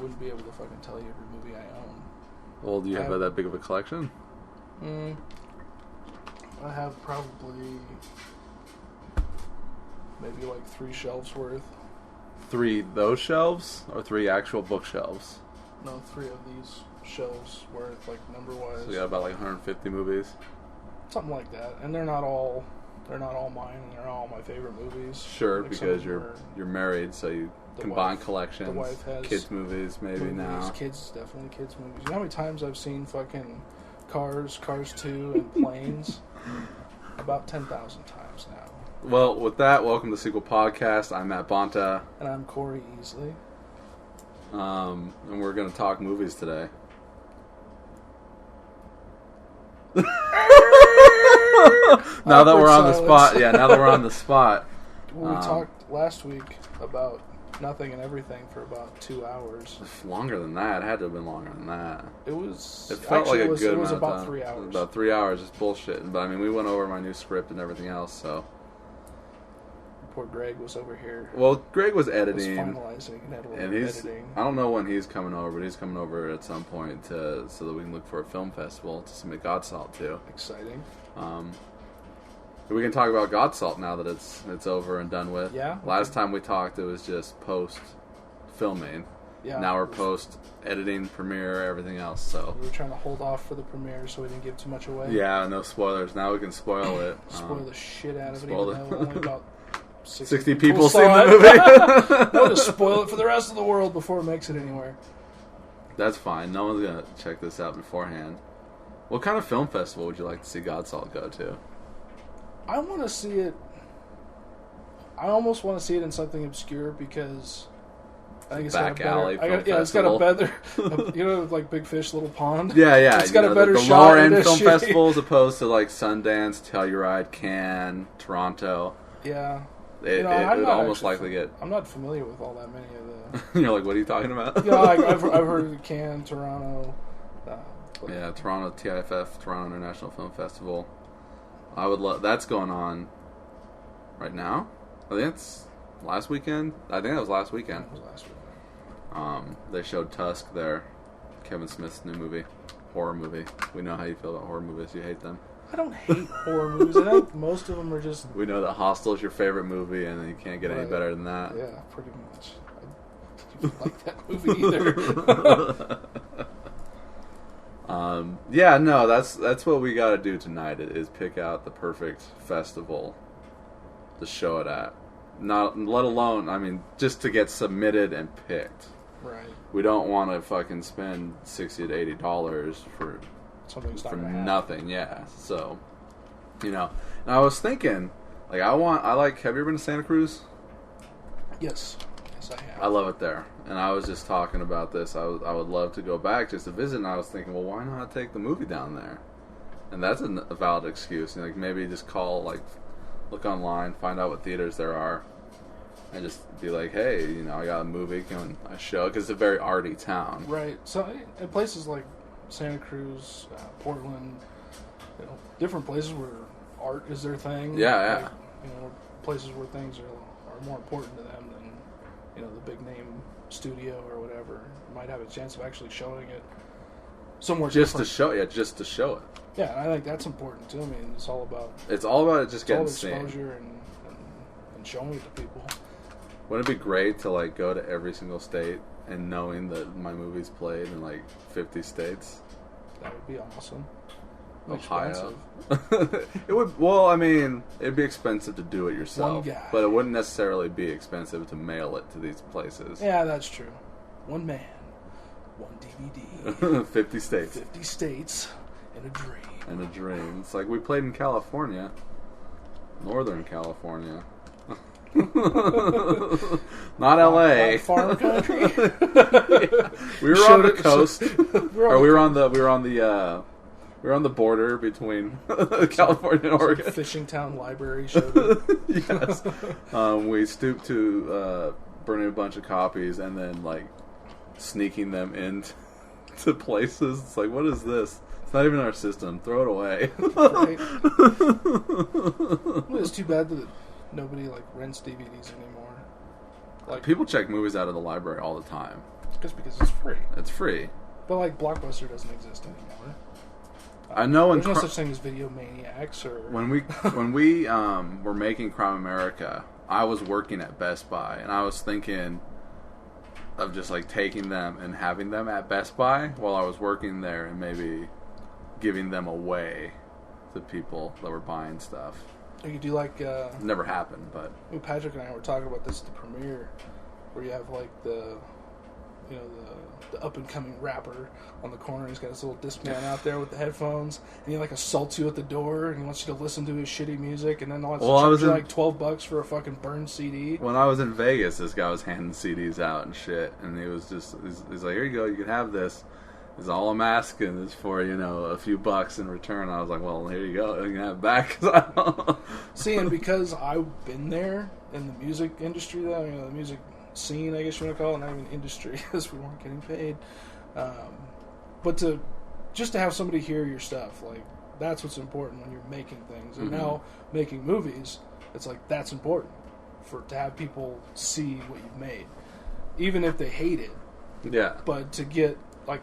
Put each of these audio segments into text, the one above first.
wouldn't be able to fucking tell you every movie I own. Well, do you have that big of a collection? I have probably maybe like 3 shelves worth. 3 those shelves, or 3 actual bookshelves? No, 3 of these shelves worth, like number-wise. So you got about like 150 movies? Something like that. And they're not all mine, and they're not all my favorite movies. Sure, like because you're married, so you combine collections. The wife has kids movies, maybe now. Definitely kids movies. You know how many times I've seen fucking Cars 2, and Planes? About 10,000 times now. Well, with that, welcome to Sequel Podcast. I'm Matt Bonta. And I'm Corey Easley. And we're going to talk movies today. Now that we're on the spot. We talked last week about nothing and everything for about 2 hours. Longer than that. It had to have been longer than that. It felt like a good amount of time. It was about 3 hours. It was about 3 hours just bullshitting. But I mean, we went over my new script and everything else, so. Poor Greg was over here. Well, Greg was editing. Was finalizing and editing. I don't know when he's coming over, but he's coming over at some point so that we can look for a film festival to submit Godsalt to. Exciting. We can talk about Godsalt now that it's over and done with. Yeah. Last time we talked, it was just post filming. Yeah. Now we're post editing, premiere, everything else. So we were trying to hold off for the premiere so we didn't give too much away. Yeah, no spoilers. Now we can spoil it. Spoil the shit out of it. Even though only about 60 people seen the movie. We'll just spoil it for the rest of the world before it makes it anywhere. That's fine. No one's gonna check this out beforehand. What kind of film festival would you like to see Godsalt go to? I want to see it. I almost want to see it in something obscure because I think it's back alley. It's got a better, like Big Fish, Little Pond. Yeah. It's got a better the shot. lower end film festival as opposed to like Sundance, Telluride, Cannes, Toronto. Yeah. It would almost likely get. I'm not familiar with all that many of the. You're like, what are you talking about? I've heard of Cannes, Toronto. Toronto TIFF, Toronto International Film Festival. I would love. That's going on right now. I think it's last weekend. I think that was last weekend. It was last weekend. They showed Tusk there, Kevin Smith's new movie, horror movie. We know how you feel about horror movies. You hate them. I don't hate horror movies. I think most of them are just... We know that Hostel is your favorite movie, and you can't get any better than that. Yeah, pretty much. I didn't like that movie either. That's what we got to do tonight is pick out the perfect festival to show it at. Not let alone, I mean, just to get submitted and picked. Right. We don't want to fucking spend $60 to $80 for nothing. Yeah. So, and I was thinking, like, have you ever been to Santa Cruz? Yes, I have. I love it there. And I was just talking about this. I would love to go back just to visit. And I was thinking, well, why not take the movie down there? And that's a valid excuse. Like maybe just call, like, look online, find out what theaters there are, and just be like, hey, I got a movie. Can I show? Because it's a very arty town. Right. So in places like Santa Cruz, Portland, different places where art is their thing. Yeah. Like, places where things are more important to them than the big name studio or whatever. You might have a chance of actually showing it somewhere just different. to show it. Yeah, and I think that's important too. I mean, it's all about it just getting seen. Exposure and showing it to people. Wouldn't it be great to like go to every single state and knowing that my movie's played in like 50 states? That would be awesome. Ohio. It would. Well, I mean, it'd be expensive to do it yourself, but it wouldn't necessarily be expensive to mail it to these places. Yeah, that's true. One man, one DVD. 50 states. 50 states in a dream. In a dream. It's like we played in California, Northern California. Not LA. Farm country. We were on the coast. We were on the border between California and Oregon. Fishing Town Library showed it. Yes. We stooped to burning a bunch of copies and then like sneaking them into places. It's like, what is this? It's not even our system. Throw it away. Right. Well, it's too bad that nobody like rents DVDs anymore. Like people check movies out of the library all the time. Just because it's free. It's free. But like Blockbuster doesn't exist anymore. I know. There's no such thing as Video Maniacs or when we were making Crime America, I was working at Best Buy, and I was thinking of just like taking them and having them at Best Buy while I was working there, and maybe giving them away to people that were buying stuff. You could do like Never happened, but Patrick and I were talking about this at the premiere, where you have like the up and coming rapper on the corner. He's got his little Discman out there with the headphones, and he like assaults you at the door, and he wants you to listen to his shitty music, and then all that's like $12 for a fucking burned CD. When I was in Vegas, this guy was handing CDs out and shit, and he was he's like, "Here you go, you can have this. It's all I'm asking is for a few bucks in return." I was like, "Well, here you go, you can have it back." See, and because I've been there in the music industry, though, the music scene, I guess you want to call it, not even industry, because we weren't getting paid. But to have somebody hear your stuff, like, that's what's important when you're making things. And now making movies, it's like that's important to have people see what you've made, even if they hate it. Yeah. But to get like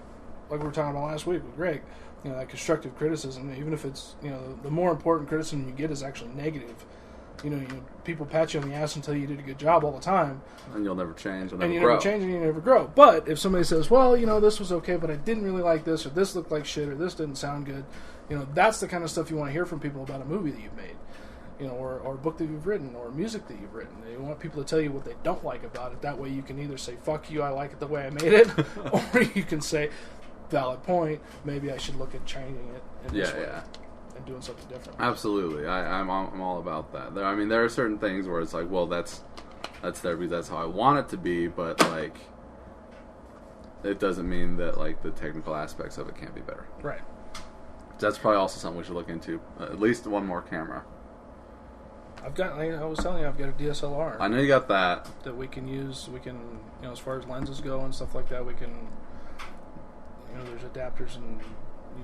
we were talking about last week with Greg, that constructive criticism, even if it's the more important criticism you get is actually negative. People pat you on the ass and tell you did a good job all the time. And you'll never change. And you never change and you never grow. But if somebody says, well, this was okay, but I didn't really like this, or this looked like shit, or this didn't sound good, that's the kind of stuff you want to hear from people about a movie that you've made. Or a book that you've written, or music that you've written. You want people to tell you what they don't like about it. That way you can either say, fuck you, I like it the way I made it, or you can say, valid point, maybe I should look at changing it in this way. And doing something different. Absolutely, I'm all about that. There are certain things where it's like, well, that's there because that's how I want it to be, but like, it doesn't mean that like the technical aspects of it can't be better. Right. That's probably also something we should look into. At least one more camera. I was telling you, I've got a DSLR. I know you got that. That we can use. We can, as far as lenses go and stuff like that, we can. There's adapters and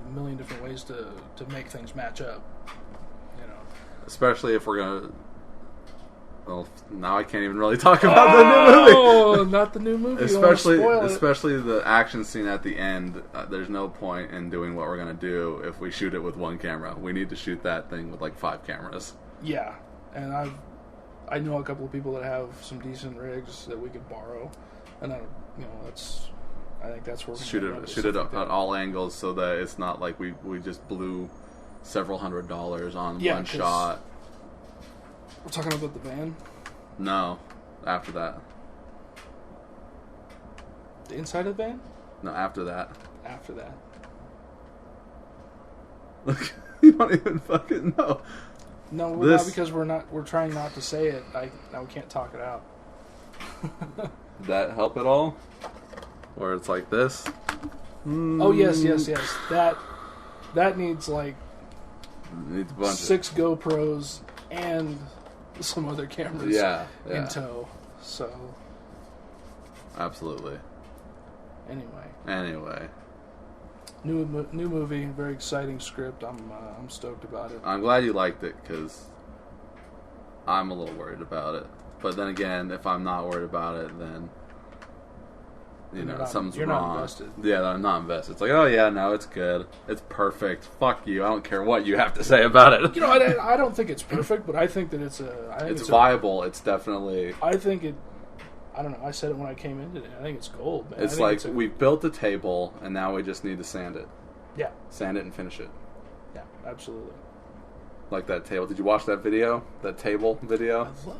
a million different ways to make things match up. Especially if we're gonna. Well, now I can't even really talk about the new movie. Oh, not the new movie. Especially the action scene at the end. There's no point in doing what we're gonna do if we shoot it with one camera. We need to shoot that thing with like 5 cameras. Yeah, and I know a couple of people that have some decent rigs that we could borrow, and I think that's where we shoot it at all angles so that it's not like we just blew several $100s on one shot. We're talking about the van? No, after that. The inside of the van? No, after that. After that. Look, you don't even fucking know. No, not because we're trying not to say it. Now we can't talk it out. Did that help at all? Where it's like this? Oh yes. That needs like needs a bunch 6 GoPros and some other cameras in tow. So absolutely. Anyway. New movie, very exciting script. I'm stoked about it. I'm glad you liked it because I'm a little worried about it. But then again, if I'm not worried about it, then something's you're wrong. Not invested. Yeah, I'm not invested. It's like, oh yeah, no, it's good. It's perfect. Fuck you. I don't care what you have to say about it. I don't think it's perfect, but I think that it's viable. It's definitely. I think it. I don't know. I said it when I came into it. I think it's gold, man. It's like we built the table, and now we just need to sand it. Yeah. Sand it and finish it. Yeah, absolutely. Like that table. Did you watch that video? That table video? I love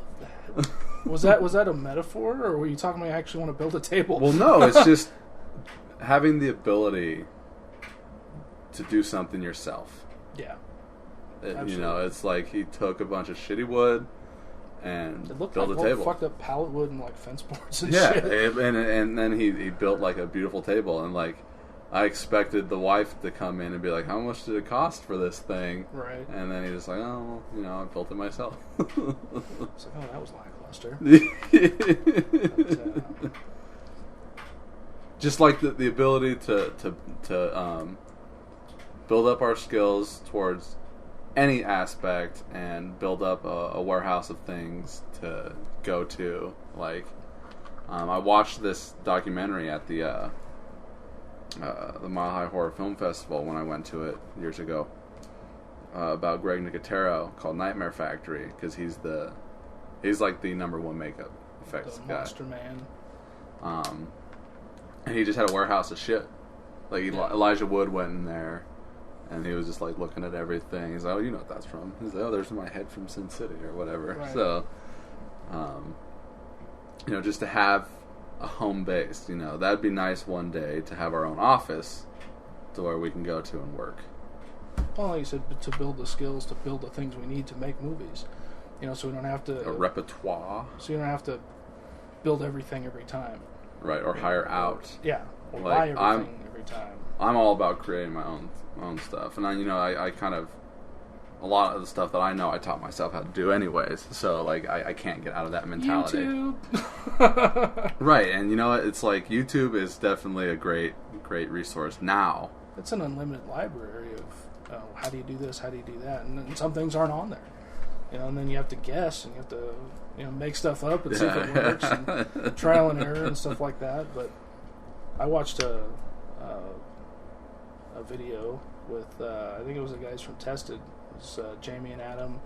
that. Was that a metaphor, or were you talking about you actually want to build a table? Well, no. It's just having the ability to do something yourself. Yeah. It's like he took a bunch of shitty wood and built a table. Fucked up pallet wood and like fence boards and shit. Yeah, and then he built like a beautiful table, and like I expected the wife to come in and be like, "How much did it cost for this thing?" Right. And then he's just like, "Oh, I built it myself." It's like, oh, that was lackluster. Just like the ability to build up our skills towards any aspect and build up a warehouse of things to go to. Like, I watched this documentary at the Mile High Horror Film Festival when I went to it years ago about Greg Nicotero called Nightmare Factory, because he's like the #1 makeup effects guy. Monster Man. And he just had a warehouse of shit. Like Elijah Wood went in there, and he was just like looking at everything. He's like, "Oh, you know what that's from?" He's like, "Oh, there's my head from Sin City or whatever." Right. So, just to have a home base, that'd be nice one day to have our own office to where we can go to and work. Well, like you said, to build the skills, to build the things we need to make movies. So we don't have to... A repertoire. So you don't have to build everything every time. Right, or hire out. Yeah, or buy everything every time. I'm all about creating my own stuff. And I kind of... A lot of the stuff that I know, I taught myself how to do anyways. So, like, I can't get out of that mentality. YouTube! Right, and it's like, YouTube is definitely a great resource now. It's an unlimited library of how do you do this, how do you do that, and then some things aren't on there. And then you have to guess, and you have to make stuff up and see if it works, and trial and error and stuff like that. But I watched a video with, I think it was the guys from Tested. It was Jamie and Adam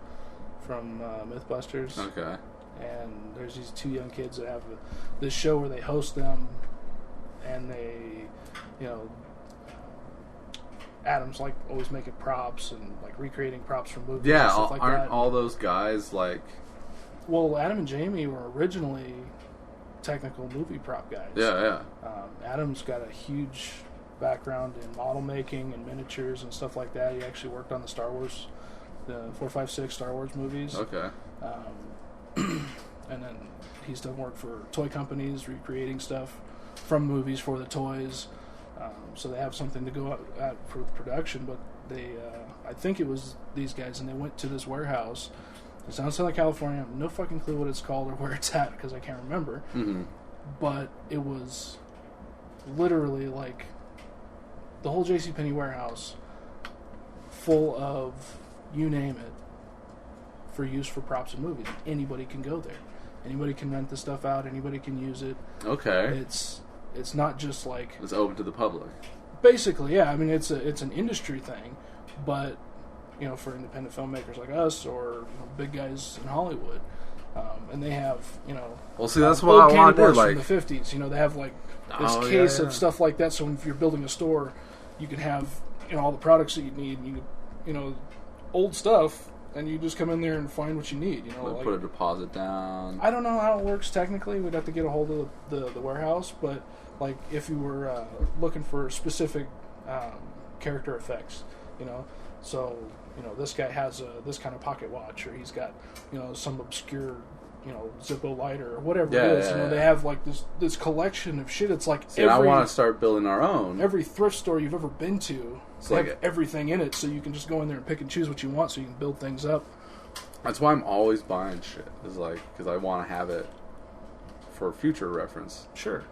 from Mythbusters. Okay. And there's these two young kids that have this show where they host them, and they, Adam's like always making props and like recreating props from movies. Yeah, and stuff like aren't that. all those guys like? Well, Adam and Jamie were originally technical movie prop guys. Yeah. Adam's got a huge background in model making and miniatures and stuff like that. He actually worked on the Star Wars, the 4, 5, 6 Star Wars movies. Okay. And then he's done work for toy companies, recreating stuff from movies for the toys. So they have something to go at for production. But they, I think it was these guys, and they went to this warehouse. It's down in Southern California. I have no fucking clue what it's called or where it's at because I can't remember. Mm-hmm. But it was literally like the whole JCPenney warehouse full of, you name it, for use for props and movies. Anybody can go there. Anybody can rent the stuff out. Anybody can use it. Okay. It's not just like... It's open to the public. Basically, yeah. I mean, it's an industry thing, but, for independent filmmakers like us or big guys in Hollywood, and they have, Well, see, that's what I want to do. Like from the 50s, they have like this case of stuff like that. So if you're building a store, you can have all the products that you need. Old stuff. And you just come in there and find what you need. Put a deposit down. I don't know how it works technically. We'd have to get a hold of the warehouse. But like, if you were looking for specific character effects, so this guy has this kind of pocket watch, or he's got some obscure Zippo lighter or whatever it is. They have like this collection of shit. It's like I want to start building our own. Every thrift store you've ever been to. They have everything in it, so you can just go in there and pick and choose what you want, so you can build things up. That's why I'm always buying shit. Is like because I want to have it for future reference. Sure.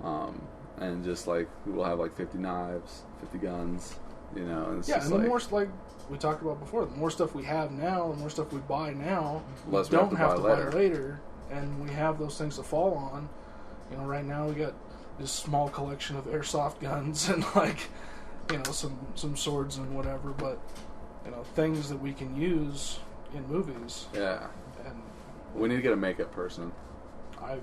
And just like we'll have like 50 knives, 50 guns, And it's just and the more like we talked about before, the more stuff we have now, the more stuff we buy now, we don't have to buy later, and we have those things to fall on. Right now we got this small collection of airsoft guns and like. Some swords and whatever, but things that we can use in movies. Yeah, and we need to get a makeup person. I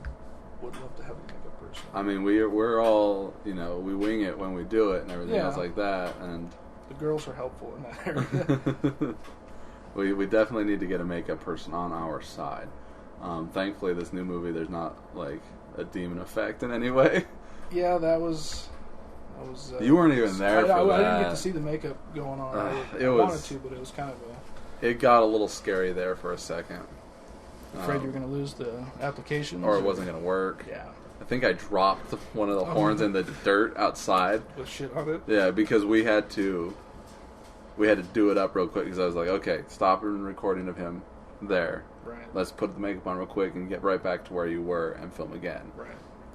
would love to have a makeup person. I mean, we're all we wing it when we do it and everything else like that, and the girls are helpful in that area. we definitely need to get a makeup person on our side. Thankfully, this new movie, there's not like a demon effect in any way. Yeah, that was. You weren't even there for that. I didn't get to see the makeup going on. I wanted to, but it was kind of It got a little scary there for a second. Afraid you were going to lose the application? Or it wasn't going to work. Yeah. I think I dropped one of the horns in the dirt outside. With shit on it? Yeah, because we had to do it up real quick, because I was like, okay, stop recording of him there. Right. Let's put the makeup on real quick and get right back to where you were and film again. Right.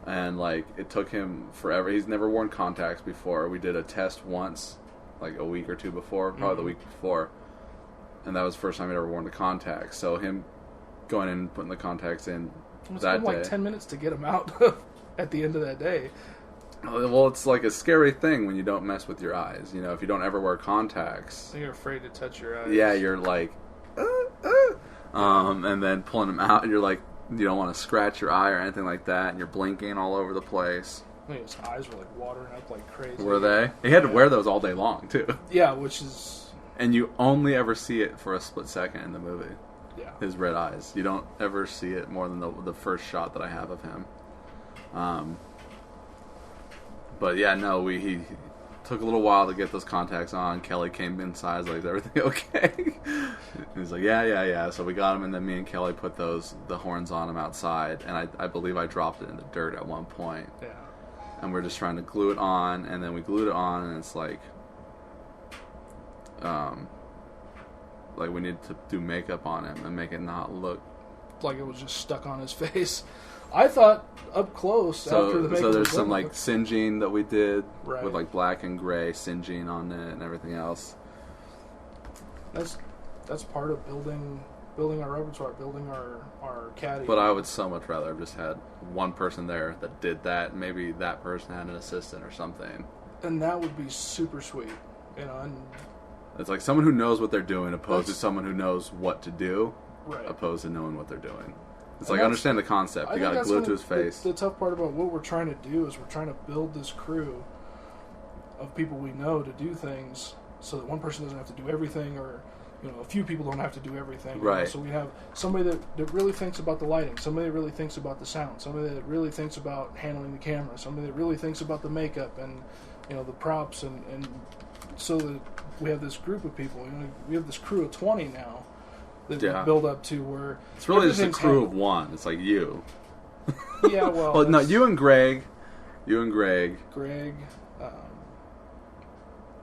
And, like, it took him forever. He's never worn contacts before. We did a test once, like a week or two before, probably the week before. And that was the first time he'd ever worn the contacts. So him going in and putting the contacts in It's that been like day. 10 minutes to get them out at the end of that day. Well, it's like a scary thing when you don't mess with your eyes. You know, if you don't ever wear contacts. You're afraid to touch your eyes. Yeah, you're like, and then pulling them out, and you're like, you don't want to scratch your eye or anything like that, and you're blinking all over the place. I think his eyes were like watering up like crazy. Were they? He had to wear those all day long too. Yeah, which is. And you only ever see it for a split second in the movie. Yeah. His red eyes. You don't ever see it more than the first shot that I have of him. But yeah, no, he took a little while to get those contacts on. Kelly came inside, like, is everything okay? He's like, yeah. So we got him, and then me and Kelly put the horns on him outside, and I believe I dropped it in the dirt at one point. Yeah. And we're just trying to glue it on, and then we glued it on, and it's like we need to do makeup on him and make it not look like it was just stuck on his face. I thought up close after the makeup. So there's was some done, like singeing that we did right. with like black and gray singeing on it and everything else. That's part of building our repertoire, building our caddy. But I would so much rather have just had one person there that did that. Maybe that person had an assistant or something. And that would be super sweet, you know. And it's like someone who knows what they're doing opposed to someone who knows what to do, right. opposed to knowing what they're doing. It's like, I understand the concept. You got to glue it to his face. The tough part about what we're trying to do is we're trying to build this crew of people we know to do things so that one person doesn't have to do everything, or, you know, a few people don't have to do everything. Right. You know? So we have somebody that really thinks about the lighting, somebody that really thinks about the sound, somebody that really thinks about handling the camera, somebody that really thinks about the makeup and, you know, the props, and so that we have this group of people. You know, we have this crew of 20 now that we build up to where it's really just a crew of one. It's like you. Yeah, well. Well, no, you and Greg. Greg.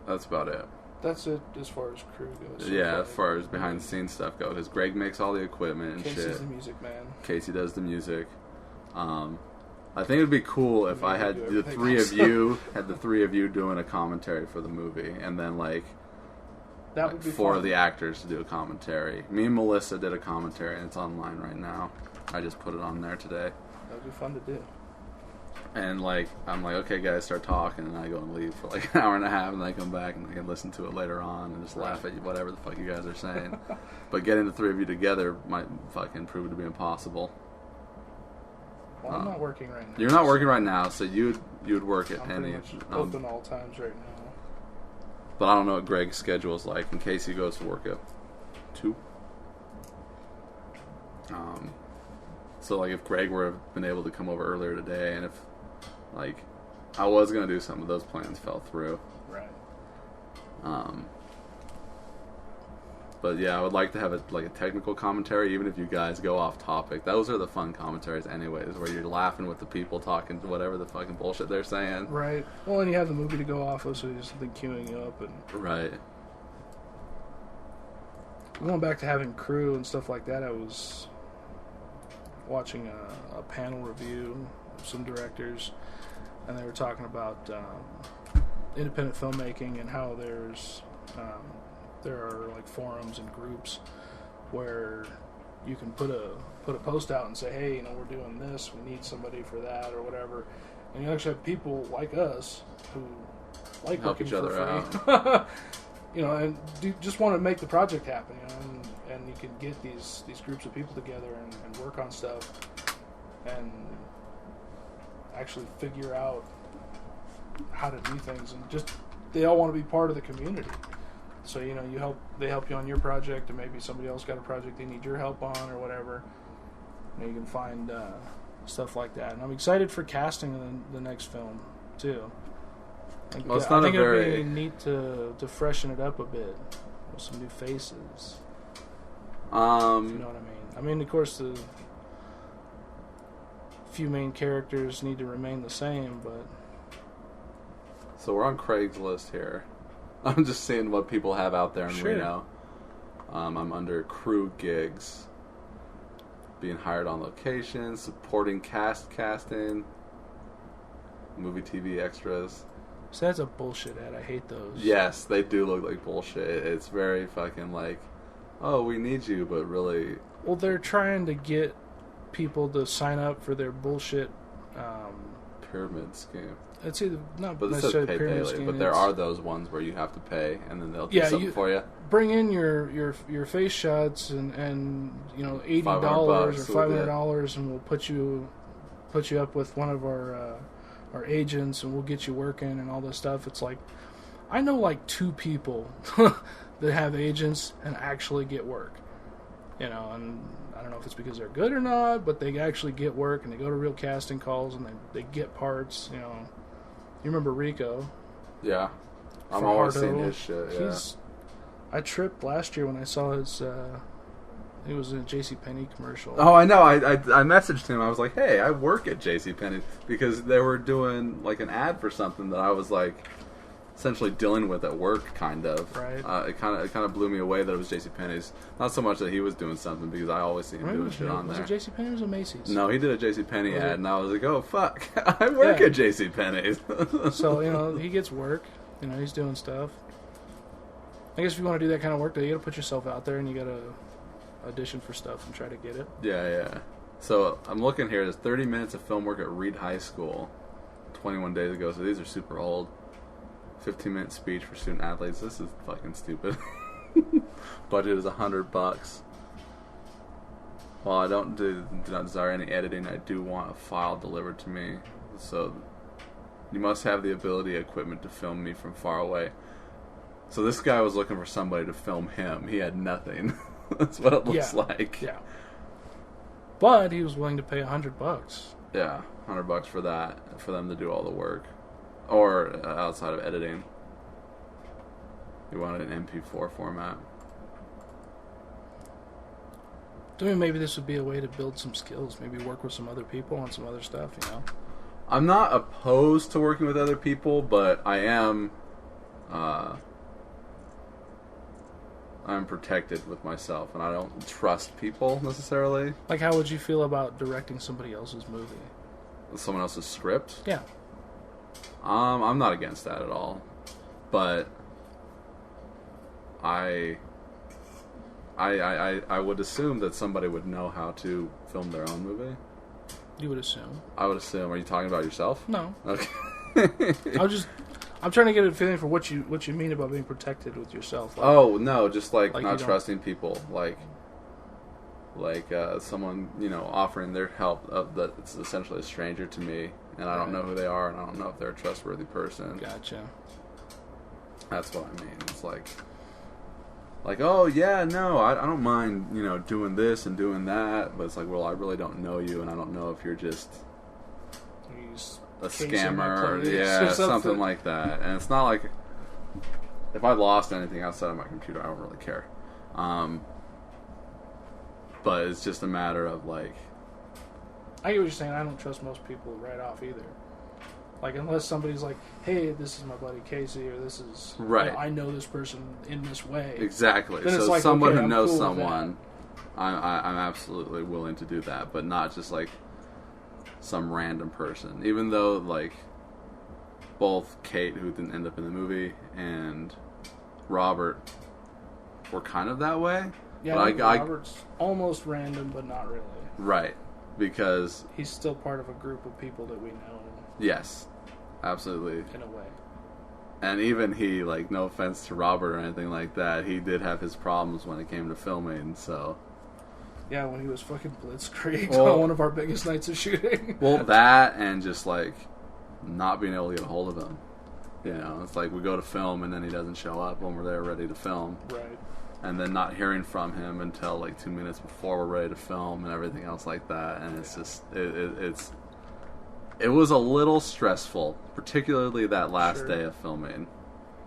That's about it. That's it as far as crew goes. Yeah, as far as behind the scenes stuff goes, because Greg makes all the equipment and Casey's shit. the music man. Casey does the music. I think it'd be cool if I had the three of you doing a commentary for the movie, and then like that would be four fun. of the actors to do a commentary. Me and Melissa did a commentary, and it's online right now. I just put it on there today. That'd be fun to do. And like I'm like, okay, guys, start talking, and I go and leave for like an hour and a half, and then I come back and I can listen to it later on and just laugh at you, whatever the fuck you guys are saying. But getting the three of you together might fucking prove to be impossible. Well, I'm not working right now. You're not working right now, so you'd work at I'm any. pretty much open all times right now. But I don't know what Greg's schedule is like in case he goes to work at 2. So like if Greg were have been able to come over earlier today, and if like I was gonna do some of those plans fell through. Right. But yeah, I would like to have a technical commentary, even if you guys go off topic. Those are the fun commentaries, anyways, where you're laughing with the people talking to whatever the fucking bullshit they're saying. Right. Well, and you have the movie to go off of, so there's something queuing you up, and right. Going back to having crew and stuff like that, I was watching a panel review of some directors, and they were talking about independent filmmaking and how there are like forums and groups where you can put a post out and say, hey, you know, we're doing this, we need somebody for that or whatever, and you actually have people like us who like help working each other for free. out. You know, and just want to make the project happen, you know, and you can get these groups of people together and work on stuff and actually figure out how to do things, and just they all want to be part of the community. So, you know, they help you on your project, and maybe somebody else got a project they need your help on or whatever. You know, you can find stuff like that. And I'm excited for casting the next film too. Well, I think it'd be neat to freshen it up a bit with some new faces. If you know what I mean. I mean, of course, the few main characters need to remain the same, but So we're on Craigslist here. I'm just seeing what people have out there in Sure. Reno. I'm under crew gigs, being hired on location, supporting casting, movie TV extras. so that's a bullshit ad. I hate those. Yes, they do look like bullshit. It's very fucking like, oh, we need you, but really, Well, they're trying to get people to sign up for their bullshit. Pyramid scheme. It's either not But this says necessarily pay pyramid daily. scheme. But there it's- are those ones where you have to pay, and then they'll do something for you. Bring in your face shots and $80 or $500 $500, and we'll put you up with one of our agents, and we'll get you working and all this stuff. It's like, I know like 2 people that have agents and actually get work. And I don't know if it's because they're good or not, but they actually get work, and they go to real casting calls, and they get parts. You remember Rico? Yeah. I'm always Fajardo. seeing his shit, yeah. I tripped last year when I saw his. It was a JCPenney commercial. Oh, I know. I messaged him. I was like, hey, I work at JCPenney, because they were doing like an ad for something that I was like essentially dealing with at work, kind of. Right. It kind of blew me away that it was JCPenney's. Not so much that he was doing something, because I always see him doing shit on there. Was it JCPenney or was it Macy's? No, he did a JCPenney Was ad, it? and I was like, oh, fuck. I work Yeah. at JCPenney's. So, he gets work. He's doing stuff. I guess if you want to do that kind of work, though, you got to put yourself out there, and you got to audition for stuff and try to get it. Yeah. So I'm looking here. There's 30 minutes of film work at Reed High School 21 days ago, so these are super old. 15-minute speech for student athletes. This is fucking stupid. Budget is $100. While I do not desire any editing, I do want a file delivered to me. So you must have the ability equipment to film me from far away. So this guy was looking for somebody to film him. He had nothing. That's what it looks like. Yeah. But he was willing to pay $100. Yeah, $100 for that, for them to do all the work. Or outside of editing. You want it in MP4 format. I mean, maybe this would be a way to build some skills. Maybe work with some other people on some other stuff, I'm not opposed to working with other people, but I am... I'm protected with myself, and I don't trust people necessarily. Like, how would you feel about directing somebody else's movie? Someone else's script. Yeah. I'm not against that at all, but I would assume that somebody would know how to film their own movie. You would assume. I would assume. Are you talking about yourself? No. Okay. I'm trying to get a feeling for what you mean about being protected with yourself. Like, Oh no, just like Like not you don't- trusting people, like someone offering their help that's essentially a stranger to me, and I don't know who they are, and I don't know if they're a trustworthy person. Gotcha. That's what I mean. It's like oh yeah, no, I don't mind doing this and doing that, but it's like, well, I really don't know you, and I don't know if you're just He's a casing scammer, my or, place yeah, or something like that. And it's not like if I lost anything outside of my computer, I don't really care. But it's just a matter of like, I get what you're saying. I don't trust most people right off either. Like, unless somebody's like, hey, this is my buddy Casey, or this is... Right. I know this person in this way. exactly. Then it's So like, someone okay, who I'm knows cool with someone, I'm absolutely willing to do that, but not just like some random person. Even though like both Kate, who didn't end up in the movie, and Robert were kind of that way. Yeah, But I think Robert's almost random, but not really. Right. Because He's still part of a group of people that we know yes, absolutely. in a way. And even he, like, no offense to Robert or anything like that, he did have his problems when it came to filming, so... Yeah, when he was fucking blitzkrieg Well- on one of our biggest nights of shooting. Well, that and just, like, not being able to get a hold of him. It's like we go to film and then he doesn't show up when we're there ready to film. Right. And then not hearing from him until, like, 2 minutes before we're ready to film and everything else like that. And it's just... It was a little stressful, particularly that last Sure. day of filming.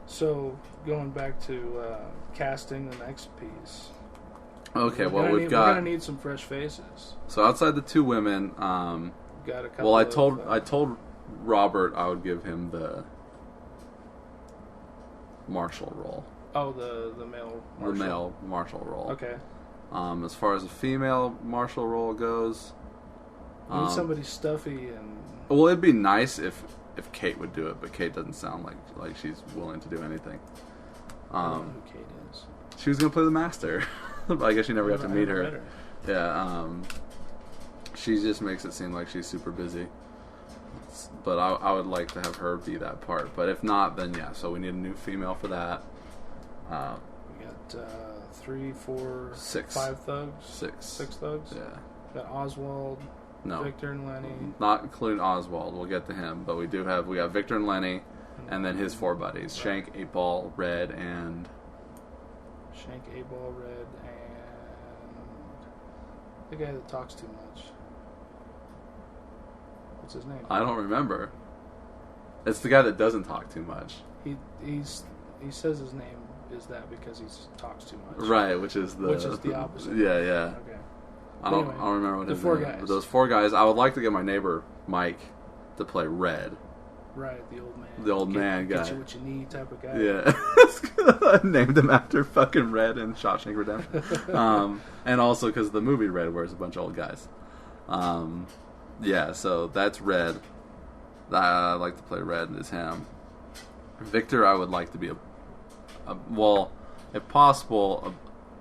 So, going back to casting the next piece. Okay, We're we're gonna need some fresh faces. So outside the 2 women, Got a couple. well, I of, told Robert I would give him the marshal role, Oh, the male. the Marshal. male marshal role. Okay. As far as the female marshal role goes, You need somebody stuffy and. well, it'd be nice if Kate would do it, but Kate doesn't sound like she's willing to do anything. I don't know who Kate is. She was gonna play the master, but I guess you never got to meet I her. haven't met Yeah, She just makes it seem like she's super busy. But I would like to have her be that part. But if not, then yeah. So we need a new female for that. We got 3, 4, Six. 5 thugs. 6. 6 thugs. Yeah. Got Oswald, No. Victor, and Lenny. Not including Oswald. We'll get to him. But we got Victor and Lenny, and then his 4 buddies: Shank, 8 Ball, Red, and Shank, 8 Ball, Red, and the guy that talks too much. What's his name? I don't remember. It's the guy that doesn't talk too much. He says his name is that because he talks too much. Right, which is the opposite. Yeah. Okay. I don't Anyway, remember what the his 4 name. guys. But those 4 guys. I would like to get my neighbor Mike to play Red. Right, the old man. The old man guy. Get you what you need type of guy. Yeah. I named him after fucking Red in Shawshank Redemption. And also because the movie Red, where it's a bunch of old guys. Yeah, so that's Red. I like to play Red as him. Victor, I would like to be well, if possible,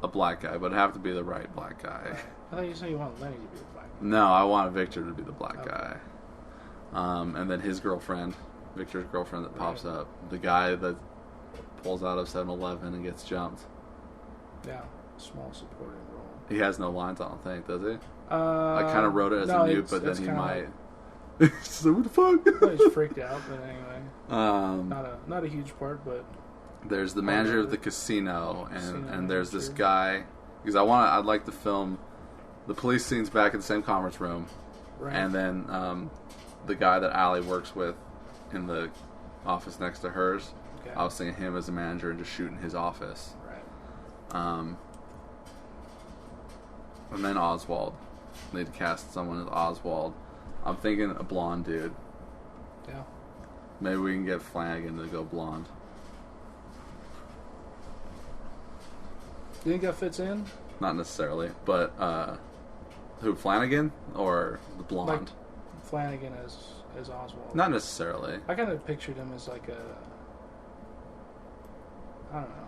a black guy, but it'd have to be the right black guy. I thought you said you want Lenny to be a black guy. No, I want Victor to be the black Okay. guy. And then his girlfriend, Victor's girlfriend that pops Right. up. The guy that pulls out of 7-Eleven and gets jumped. Yeah, small supporting role. He has no lines, I don't think, does he? I I kind of wrote it as a mute, but then he might. So what the fuck? He's freaked out, but anyway, Um, not a huge part, but there's the manager of the casino, Casino and there's this manager. guy because I'd like to film the police scenes back in the same conference room, right. and then the guy that Allie works with in the office next to hers. Okay. I was thinking him as a manager and just shooting his office. Right. And then Oswald. Need to cast someone as Oswald. I'm thinking a blonde dude. Yeah. Maybe we can get Flanagan to go blonde. You think that fits in? Not necessarily, but who, Flanagan or the blonde? Like Flanagan as Oswald. Not necessarily. I kind of pictured him as like I don't know,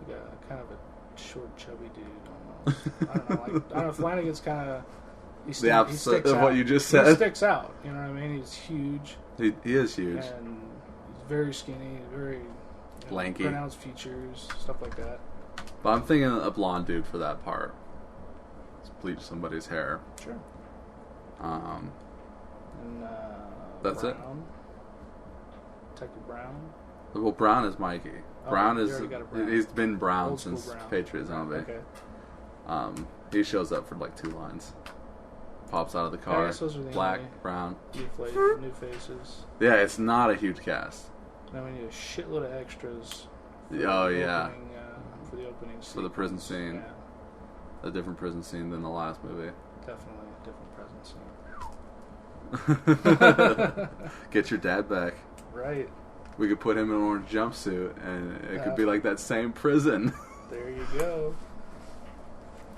like a kind of a short, chubby dude almost. I don't know. Like I don't know. Flanagan's kind of The opposite sticks of out. what you just He said. sticks out. You know what I mean? He's huge He is huge. and he's very skinny, very Lanky. pronounced features, stuff like that. But I'm thinking a blonde dude for that part. Let's bleach somebody's hair. Sure. Um, And That's it? Brown. Detective Brown. well, Brown is Mikey. Oh, Brown you is already got a Brown. he's been Brown Old school since Brown. Patriot Zombie. Okay. He shows up for like 2 lines. Pops out of the I car. guess those are the Black, only- brown. New faces. Yeah, it's not a huge cast. Now we need a shitload of extras. Oh yeah, For the opening scene. For the prison scene. Yeah, a different prison scene than the last movie. definitely a different presence. Get your dad back. Right. We could put him in an orange jumpsuit, and it could be Yeah. like that same prison. There you go.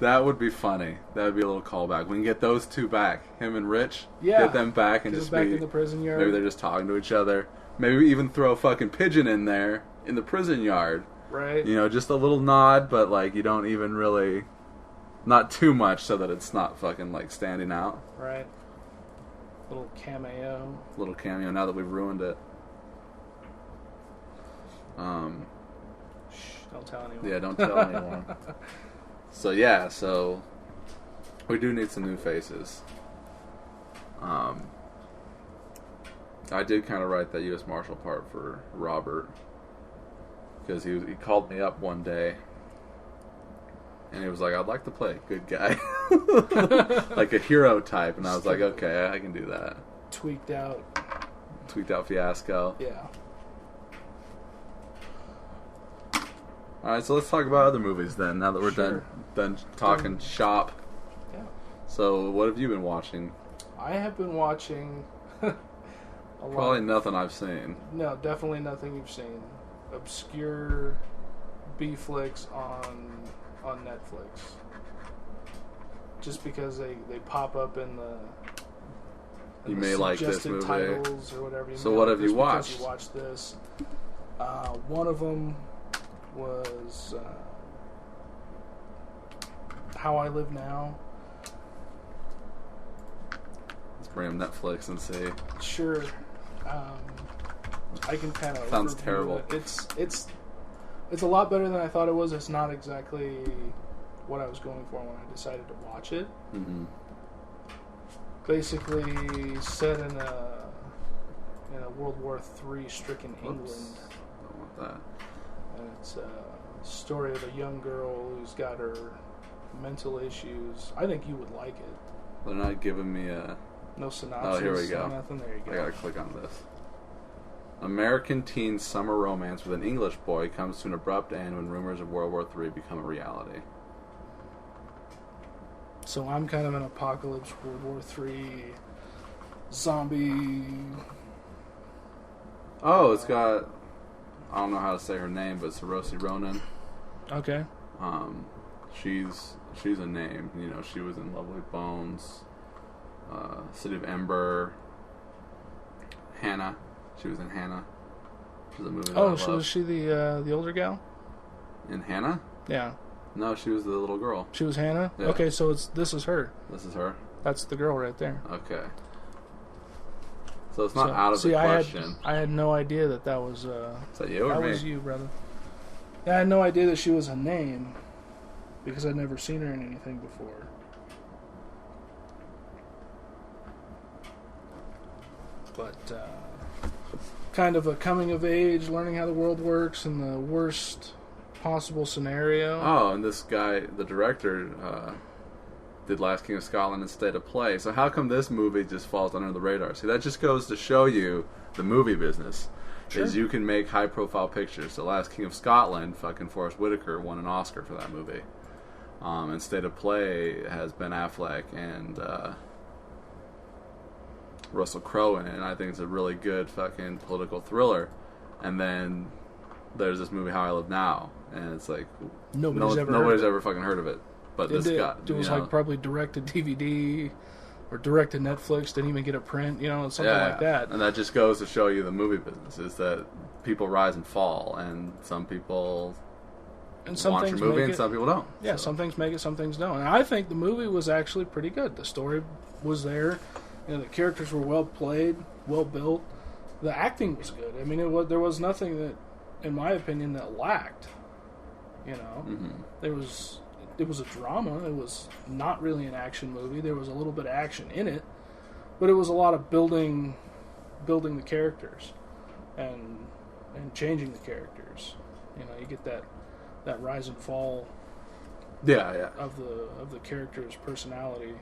That would be funny. That would be a little callback. We can get those 2 back, him and Rich. Yeah. Get them back and Get just us back be. in the prison yard. Maybe they're just talking to each other. Maybe even throw a fucking pigeon in there in the prison yard. Right. You know, just a little nod, but like you don't even really, not too much, so that it's not fucking like standing out. Right. Little cameo. Little cameo. Now that we've ruined it. Shh, don't tell anyone. Yeah, don't tell anyone. So yeah, so we do need some new faces. I did kind of write that U.S. Marshal part for Robert because he called me up one day and he was like, "I'd like to play a good guy, like a hero type," and I was like, "Okay, I can do that." Tweaked out. Tweaked out fiasco. Yeah. All right, so let's talk about other movies then. Now that we're Sure. done talking shop. Yeah. So, what have you been watching? I have been watching a Probably lot. nothing I've seen. No, definitely nothing you've seen. Obscure B flicks on Netflix. Just because they pop up in the You may like this suggested movie. titles or whatever. So may what like have you this because watched? You watched this. One of them was How I Live Now. ram Netflix and see. Sure. I can kind of... Sounds terrible. It's a lot better than I thought it was. It's not exactly what I was going for when I decided to watch it. Mm-hmm. Basically set in a World War III stricken England. Don't want that. And it's a story of a young girl who's got her mental issues. I think you would like it. They're not giving me a... No synopsis. Oh, here we go. Nothing. There you go. I gotta click on this. American teen summer romance with an English boy comes to an abrupt end when rumors of World War III become a reality. So I'm kind of an apocalypse World War III zombie. Oh, it's got... I don't know how to say her name, but Saoirse Ronan. Okay. She's a name. You know, she was in Lovely Bones, City of Ember, Hannah. She was in Hannah. Which is a movie that I love. Was she the older gal? In Hannah? Yeah. No, she was the little girl. She was Hannah? Yeah. Okay, so this is her. This is her? That's the girl right there. Okay. So it's not out of the question. I had no idea that was... Is that you or me? That was you, brother. I had no idea that she was a name because I'd never seen her in anything before. But kind of a coming of age, learning how the world works in the worst possible scenario. Oh, and this guy, the director, did Last King of Scotland and State of Play. So how come this movie just falls under the radar? See, that just goes to show you the movie business. Sure. Is you can make high-profile pictures. The Last King of Scotland, fucking Forrest Whitaker won an Oscar for that movie. And State of Play has Ben Affleck and Russell Crowe in it, and I think it's a really good fucking political thriller. And then there's this movie, How I Live Now, and it's like nobody's ever fucking heard of it. But this guy, it was like probably directed DVD or directed Netflix, didn't even get a print, something like that. And that just goes to show you the movie business is that people rise and fall, and some people watch a movie and some people don't. Yeah, some things make it, some things don't. And I think the movie was actually pretty good. The story was there. The characters were well played, well built. The acting was good. I mean, there was nothing that, in my opinion, that lacked. Mm-hmm. It was a drama. It was not really an action movie. There was a little bit of action in it, but it was a lot of building the characters and changing the characters. You get that rise and fall. Yeah. Of the character's personality.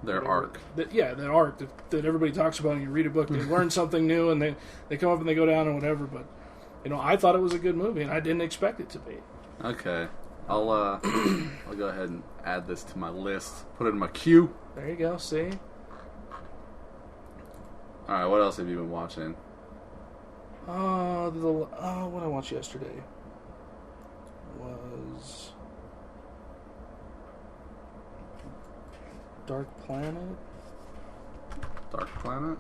Their arc. That arc that everybody talks about. And you read a book, they learn something new, and they come up and they go down or whatever. But I thought it was a good movie, and I didn't expect it to be. Okay. I'll go ahead and add this to my list. Put it in my queue. There you go. See. All right. What else have you been watching? What I watched yesterday was Dark Planet. Dark Planet.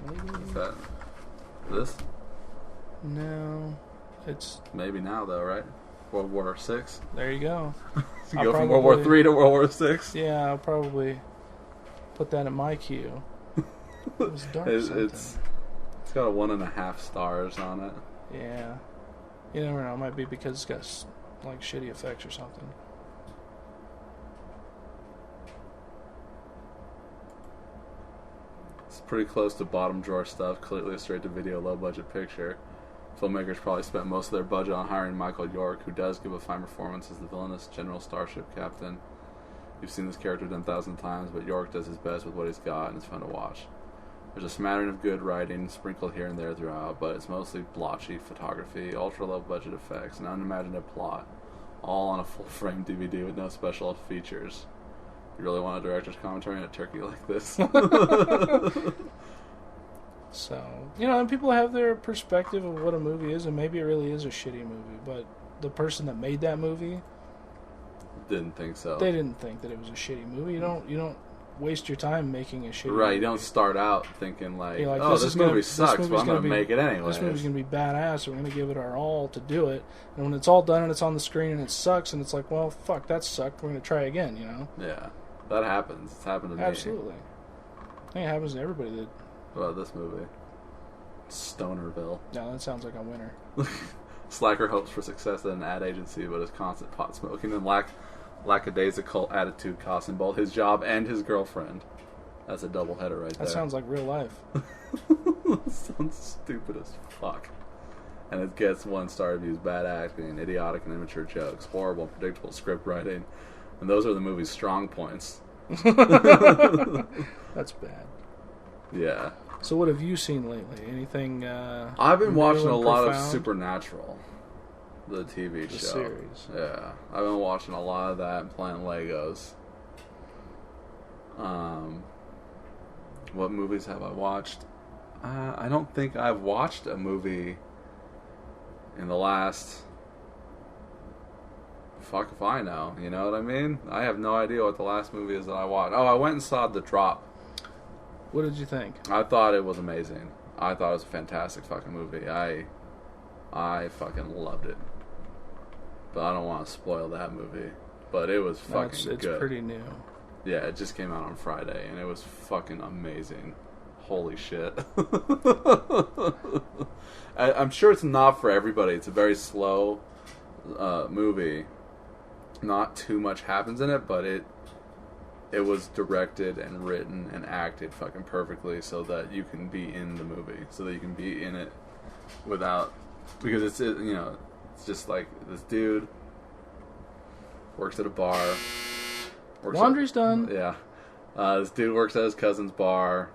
Maybe. Is that this? No, it's maybe now though, right? World War VI. There you go. You go from World War III to World War VI. Yeah, I'll probably put that in my queue. It was dark. It's got a 1.5 stars on it. Yeah, you never know. It might be because it's got like shitty effects or something. It's pretty close to bottom drawer stuff. Completely straight to video, low budget picture. Filmmakers probably spent most of their budget on hiring Michael York, who does give a fine performance as the villainous General Starship Captain. You've seen this character done 1,000 times, but York does his best with what he's got, and it's fun to watch. There's a smattering of good writing sprinkled here and there throughout, but it's mostly blotchy photography, ultra-low budget effects, and unimaginative plot, all on a full-frame DVD with no special features. You really want a director's commentary on a turkey like this? So, and people have their perspective of what a movie is, and maybe it really is a shitty movie, but the person that made that movie didn't think so. They didn't think that it was a shitty movie. You don't waste your time making a shitty movie. Right, you don't start out thinking this movie sucks, but I'm going to make it anyway. This movie's going to be badass, we're going to give it our all to do it. And when it's all done and it's on the screen and it sucks, and it's like, well, fuck, that sucked, we're going to try again, Yeah, that happens. It's happened to me. Absolutely. I think it happens to everybody that... What about this movie? Stonerville. No, that sounds like a winner. Slacker hopes for success at an ad agency, but his constant pot smoking and lackadaisical attitude cost him both his job and his girlfriend. That's a double header right there. That sounds like real life. Sounds stupid as fuck. And it gets 1-star reviews, bad acting, idiotic and immature jokes, horrible, predictable script writing, and those are the movie's strong points. That's bad. Yeah. So what have you seen lately? Anything? I've been watching a lot of Supernatural, the TV show. Series. Yeah, I've been watching a lot of that and playing Legos. What movies have I watched? I don't think I've watched a movie in the last... Fuck if I know, you know what I mean? I have no idea what the last movie is that I watched. Oh, I went and saw The Drop. What did you think? I thought it was amazing. I thought it was a fantastic fucking movie. I fucking loved it. But I don't want to spoil that movie. But it was fucking good. It's pretty new. Yeah, it just came out on Friday, and it was fucking amazing. Holy shit. I'm sure it's not for everybody. It's a very slow movie. Not too much happens in it, but it was directed and written and acted fucking perfectly so that you can be in the movie. So that you can be in it without... Because it's, you know, it's just like this dude works at a bar... Laundry's done. Yeah. This dude works at his cousin's bar.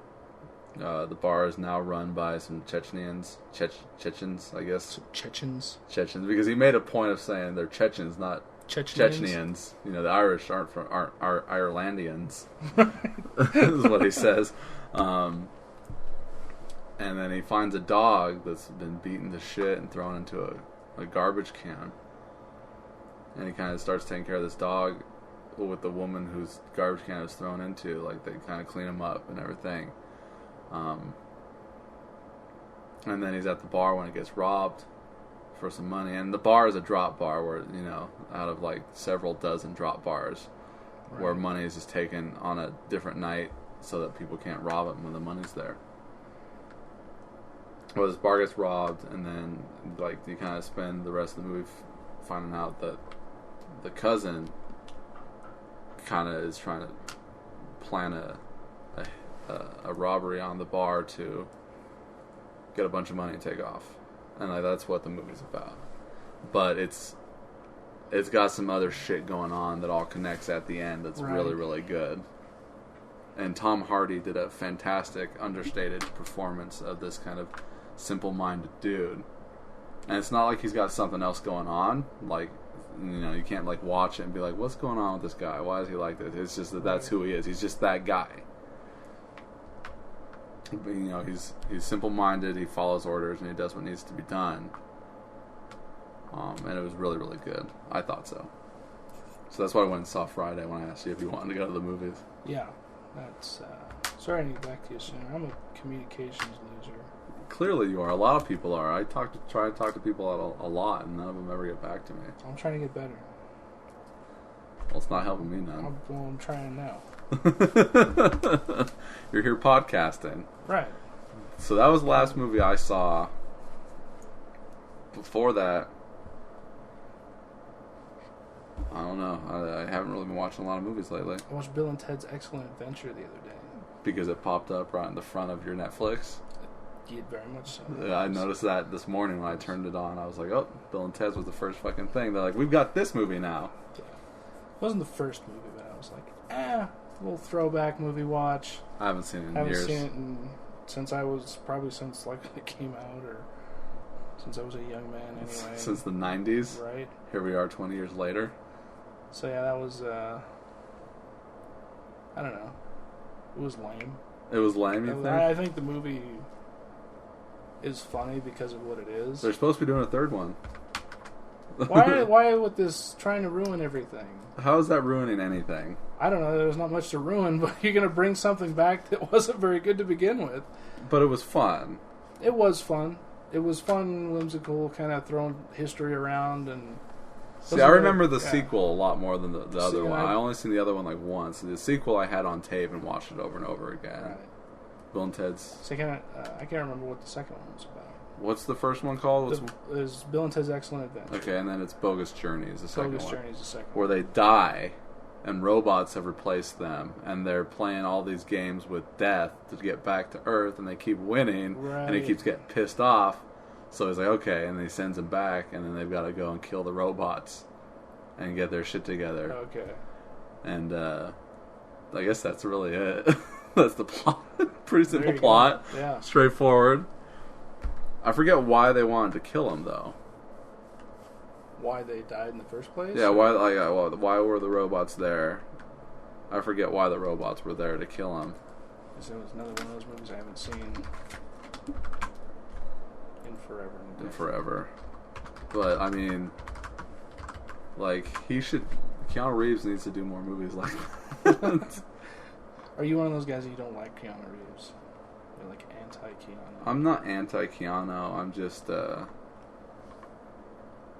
The bar is now run by some Chechens, I guess. Chechens. Because he made a point of saying they're Chechens, not Chechenians. You know, the Irish aren't Irelandians. Is what he says. And then he finds a dog that's been beaten to shit and thrown into a garbage can. And he kind of starts taking care of this dog with the woman whose garbage can was thrown into. Like, they kind of clean him up and everything. And then he's at the bar when it gets robbed for some money. And the bar is a drop bar where, you know, out of like several dozen drop bars, right, where money is just taken on a different night so that people can't rob it when the money's there. Well, this bar gets robbed, and then like you kind of spend the rest of the movie finding out that the cousin kind of is trying to plan a robbery on the bar to get a bunch of money and take off, and like that's what the movie's about. But it's got some other shit going on that all connects at the end. That's really, really good. And Tom Hardy did a fantastic, understated performance of this kind of simple-minded dude. And it's not like he's got something else going on. Like, you know, you can't like watch it and be like, what's going on with this guy? Why is he like this? It's just that that's who he is. He's just that guy. But, you know, he's simple-minded. He follows orders and he does what needs to be done. And it was really, really good. I thought so. So that's why I went and saw Friday when I asked you if you wanted to go to the movies. Yeah, that's. Sorry, I need to get back to you sooner. I'm a communications loser. Clearly, you are. A lot of people are. I try to talk to people a lot, and none of them ever get back to me. I'm trying to get better. Well, it's not helping me none. I'm trying now. You're here podcasting. Right. So that was the last movie I saw. Before that, I don't know. I haven't really been watching a lot of movies lately. I watched Bill and Ted's Excellent Adventure the other day. Because it popped up right in the front of your Netflix? Yeah, very much so. Yeah, I noticed that this morning when I turned it on. I was like, oh, Bill and Ted's was the first fucking thing. They're like, we've got this movie now. Yeah. It wasn't the first movie, but I was like, a little throwback movie watch. I haven't seen it in years. I haven't seen it since like when it came out, or since I was a young man anyway. Since the 90s? Right. Here we are 20 years later. So yeah, that was, I don't know. It was lame. It was lame, you think? I think the movie is funny because of what it is. They're supposed to be doing a third one. Why with this trying to ruin everything? How is that ruining anything? I don't know. There's not much to ruin, but you're going to bring something back that wasn't very good to begin with. But it was fun. It was fun. It was fun, whimsical, kind of throwing history around. And see, I remember the sequel a lot more than the other one. I only seen the other one like once. The sequel I had on tape and watched it over and over again. Right. Bill and Ted's. Second, I can't remember what the second one was about. What's the first one called? Is Bill and Ted's Excellent Adventure. Okay, and then it's Bogus Journey is the second one. Bogus Journey is the second where they die, and robots have replaced them, and they're playing all these games with death to get back to Earth, and they keep winning, and he keeps getting pissed off. So he's like, okay, and he sends them back, and then they've got to go and kill the robots and get their shit together. Okay. And I guess that's really it. That's the plot. Pretty simple plot. Go. Yeah. Straightforward. I forget why they wanted to kill him, though. Why they died in the first place? Yeah, why were the robots there? I forget why the robots were there to kill him. It was another one of those movies I haven't seen in forever. But, I mean, like, Keanu Reeves needs to do more movies like that. Are you one of those guys that you don't like Keanu Reeves? You're like anti-Keanu? I'm not anti-Keanu. I'm just,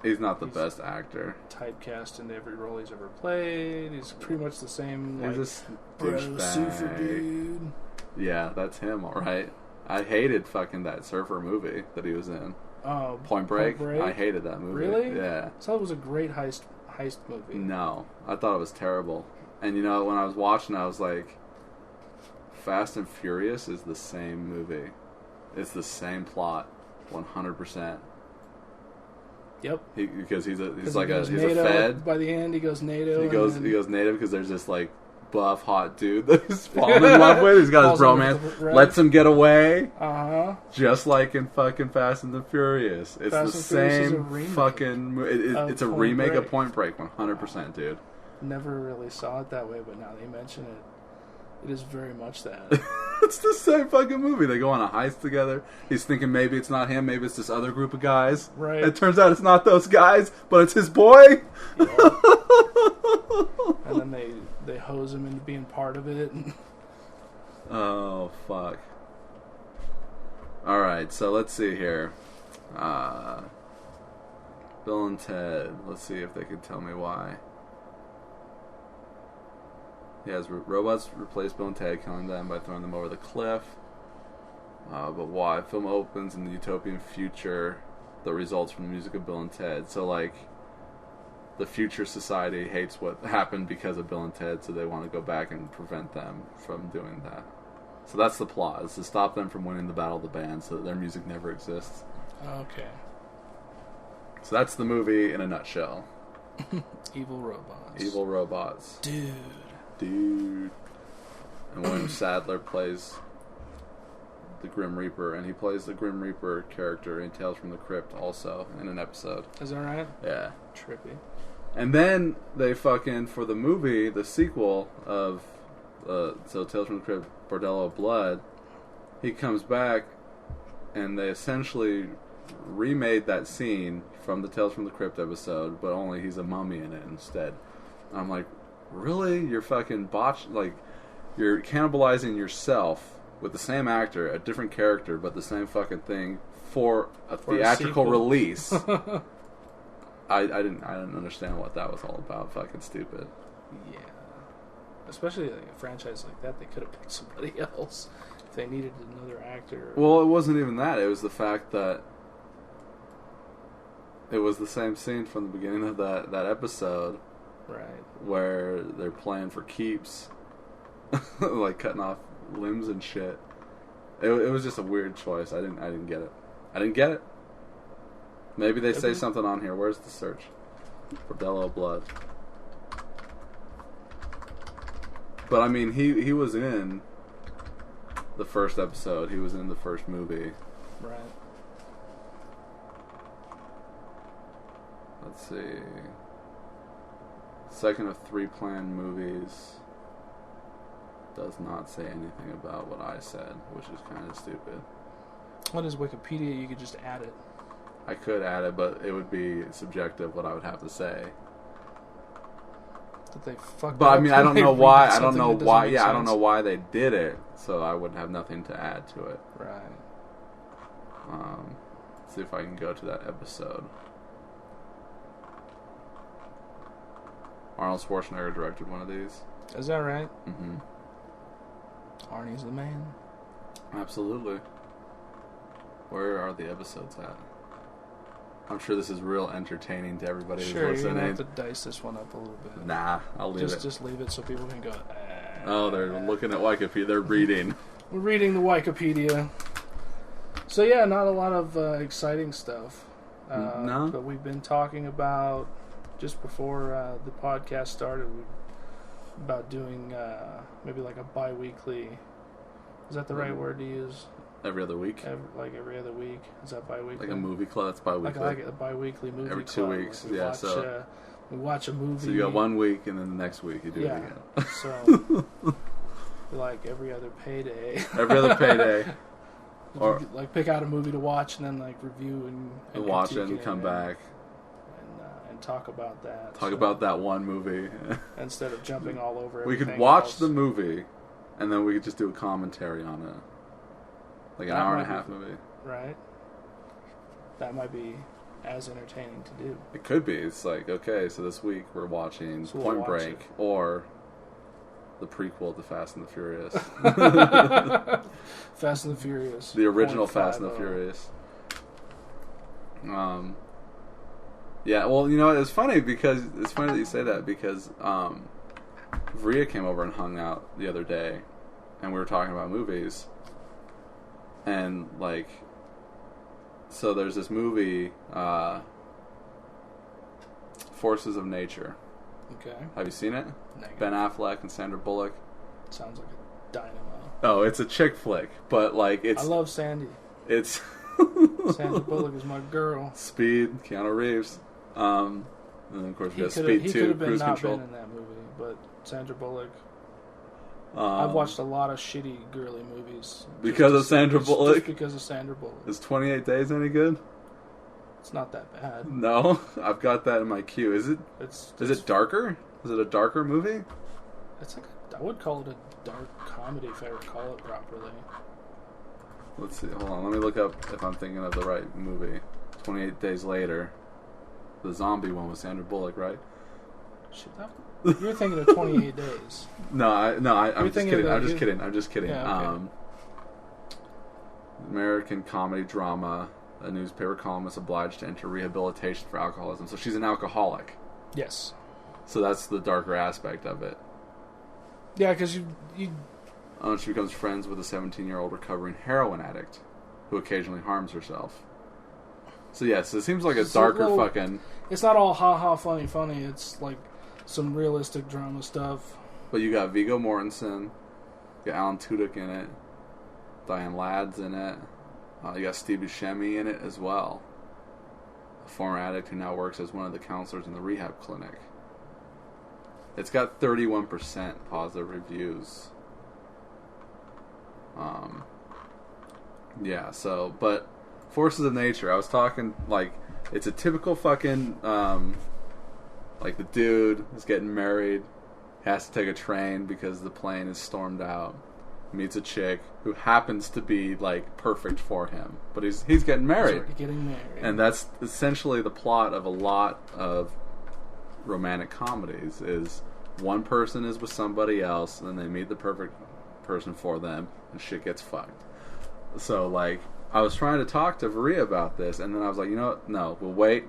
he's not the best actor. Typecast into every role he's ever played. He's pretty much the same, he's like, bro, surfer dude. Yeah, that's him, alright. I hated fucking that surfer movie that he was in. Oh, Point Break? I hated that movie. Really? Yeah. I thought it was a great heist movie. No, I thought it was terrible. And you know, when I was watching, I was like, Fast and Furious is the same movie. It's the same plot, 100%. Yep. Because he's a NATO, Fed. By the end, he goes NATO. He goes native because there's this like buff hot dude that he's falling in love with. He's got his bromance. Lets him get away. Just like in fucking Fast and the Furious. It's the same fucking. It's a remake of Point Break, 100%, dude. Never really saw it that way, but now that you mention it, it is very much that. It's the same fucking movie. They go on a heist together. He's thinking maybe it's not him, maybe it's this other group of guys. Right. It turns out it's not those guys, but it's his boy. Yeah. And then they hose him into being part of it. Oh, fuck. Alright, so let's see here. Bill and Ted. Let's see if they can tell me why. He has robots replace Bill and Ted, killing them by throwing them over the cliff. But why? Film opens in the utopian future that results from the music of Bill and Ted. So, like, the future society hates what happened because of Bill and Ted, so they want to go back and prevent them from doing that. So that's the plot, is to stop them from winning the Battle of the Bands so that their music never exists. Okay. So that's the movie in a nutshell. Evil robots. Evil robots. Dude. And William Sadler plays the Grim Reaper, and he plays the Grim Reaper character in Tales from the Crypt also in an episode. Is that right? Yeah. Trippy. And then they fucking, for the movie, the sequel of so Tales from the Crypt, Bordello of Blood, he comes back and they essentially remade that scene from the Tales from the Crypt episode, but only he's a mummy in it instead. I'm like, really? You're fucking botched, like, you're cannibalizing yourself with the same actor, a different character, but the same fucking thing for a theatrical release. I didn't understand what that was all about. Fucking stupid. Yeah. Especially like a franchise like that, they could have picked somebody else if they needed another actor. Well, it wasn't even that. It was the fact that it was the same scene from the beginning of that episode. Right. Where they're playing for keeps. Like cutting off limbs and shit. It was just a weird choice. I didn't get it. I didn't get it. Maybe they say something on here. Where's the search? Bordello of Blood. But I mean, he was in the first episode. He was in the first movie. Right. Let's see. Second of 3 planned movies. Does not say anything about what I said, which is kind of stupid. What is Wikipedia? You could just add it. I could add it, but it would be subjective what I would have to say. That they fucked But up. I mean, I don't know why. I don't know why. Yeah, I don't know why they did it. So I would have nothing to add to it. Right. Let's see if I can go to that episode. Arnold Schwarzenegger directed one of these. Is that right? Mm-hmm. Arnie's the man. Absolutely. Where are the episodes at? I'm sure this is real entertaining to everybody who's Sure, you're listening. gonna have to dice this one up a little bit. Nah, I'll leave it. Just leave it so people can go. Oh, they're looking at Wikipedia. They're reading. We're reading the Wikipedia. So yeah, not a lot of exciting stuff. No. But we've been talking about just before the podcast started about doing maybe like a bi-weekly. Is that the right word to use? Every other week. Every other week. Is that bi-weekly? Like a movie club. That's bi-weekly. Like a bi-weekly movie Every club. 2 weeks. Like Yeah. watch, we watch a movie. So you got 1 week, and then the next week you do it again. So like every other payday. Every other payday. Or like pick out a movie to watch and then like review and watch it critique and come back. and talk about that. Talk about that one movie. Instead of jumping all over. We could everything watch else. the movie, and then we could just do a commentary on it, like an That hour and a might half be- movie. Right. That might be as entertaining to do. It could be. It's like, okay, so this week we're watching So we'll Point watch Break it. or the prequel to Fast and the Furious, Fast and the Furious. the original Fast and the 0.50. Furious. Yeah. Well, you know, it's funny that you say that because Vria came over and hung out the other day, and we were talking about movies, and like, so there's this movie, Forces of Nature. Okay. Have you seen it? Negative. Ben Affleck and Sandra Bullock. Sounds like a dynamo. Oh, it's a chick flick, but like I love Sandy. it's Sandra Bullock is my girl. Speed, Keanu Reeves, and then of course we got He Speed could 2, have been Cruise not Control. been in that movie, but Sandra Bullock. I've watched a lot of shitty girly movies Because of Sandra Bullock? Just because of Sandra Bullock. Is 28 Days any good? It's not that bad. No, I've got that in my queue. Is it It's darker? Is it a darker movie? It's like I would call it a dark comedy if I recall it properly. Let's see. Hold on. Let me look up if I'm thinking of the right movie. 28 Days Later. The zombie one with Sandra Bullock, right? Shit, you're thinking of 28 Days. I'm just thinking kidding. of I'm just kidding. Yeah, okay. American comedy drama. A newspaper columnist obliged to enter rehabilitation for alcoholism. So she's an alcoholic. Yes. So that's the darker aspect of it. Yeah, because you She becomes friends with a 17-year-old recovering heroin addict who occasionally harms herself. So yes, it seems like a darker fucking... It's not all ha-ha funny. It's like some realistic drama stuff. But you got Viggo Mortensen, you got Alan Tudyk in it, Diane Ladd's in it, you got Steve Buscemi in it as well. A former addict who now works as one of the counselors in the rehab clinic. It's got 31% positive reviews. Yeah, so, but Forces of Nature, I was talking, like, it's a typical fucking, like, the dude is getting married, has to take a train because the plane is stormed out, meets a chick who happens to be, like, perfect for him, but he's getting married. He's already getting married. And that's essentially the plot of a lot of romantic comedies, is one person is with somebody else, and then they meet the perfect person for them, and shit gets fucked. So, like, I was trying to talk to Varia about this, and then I was like, you know what? No, we'll wait.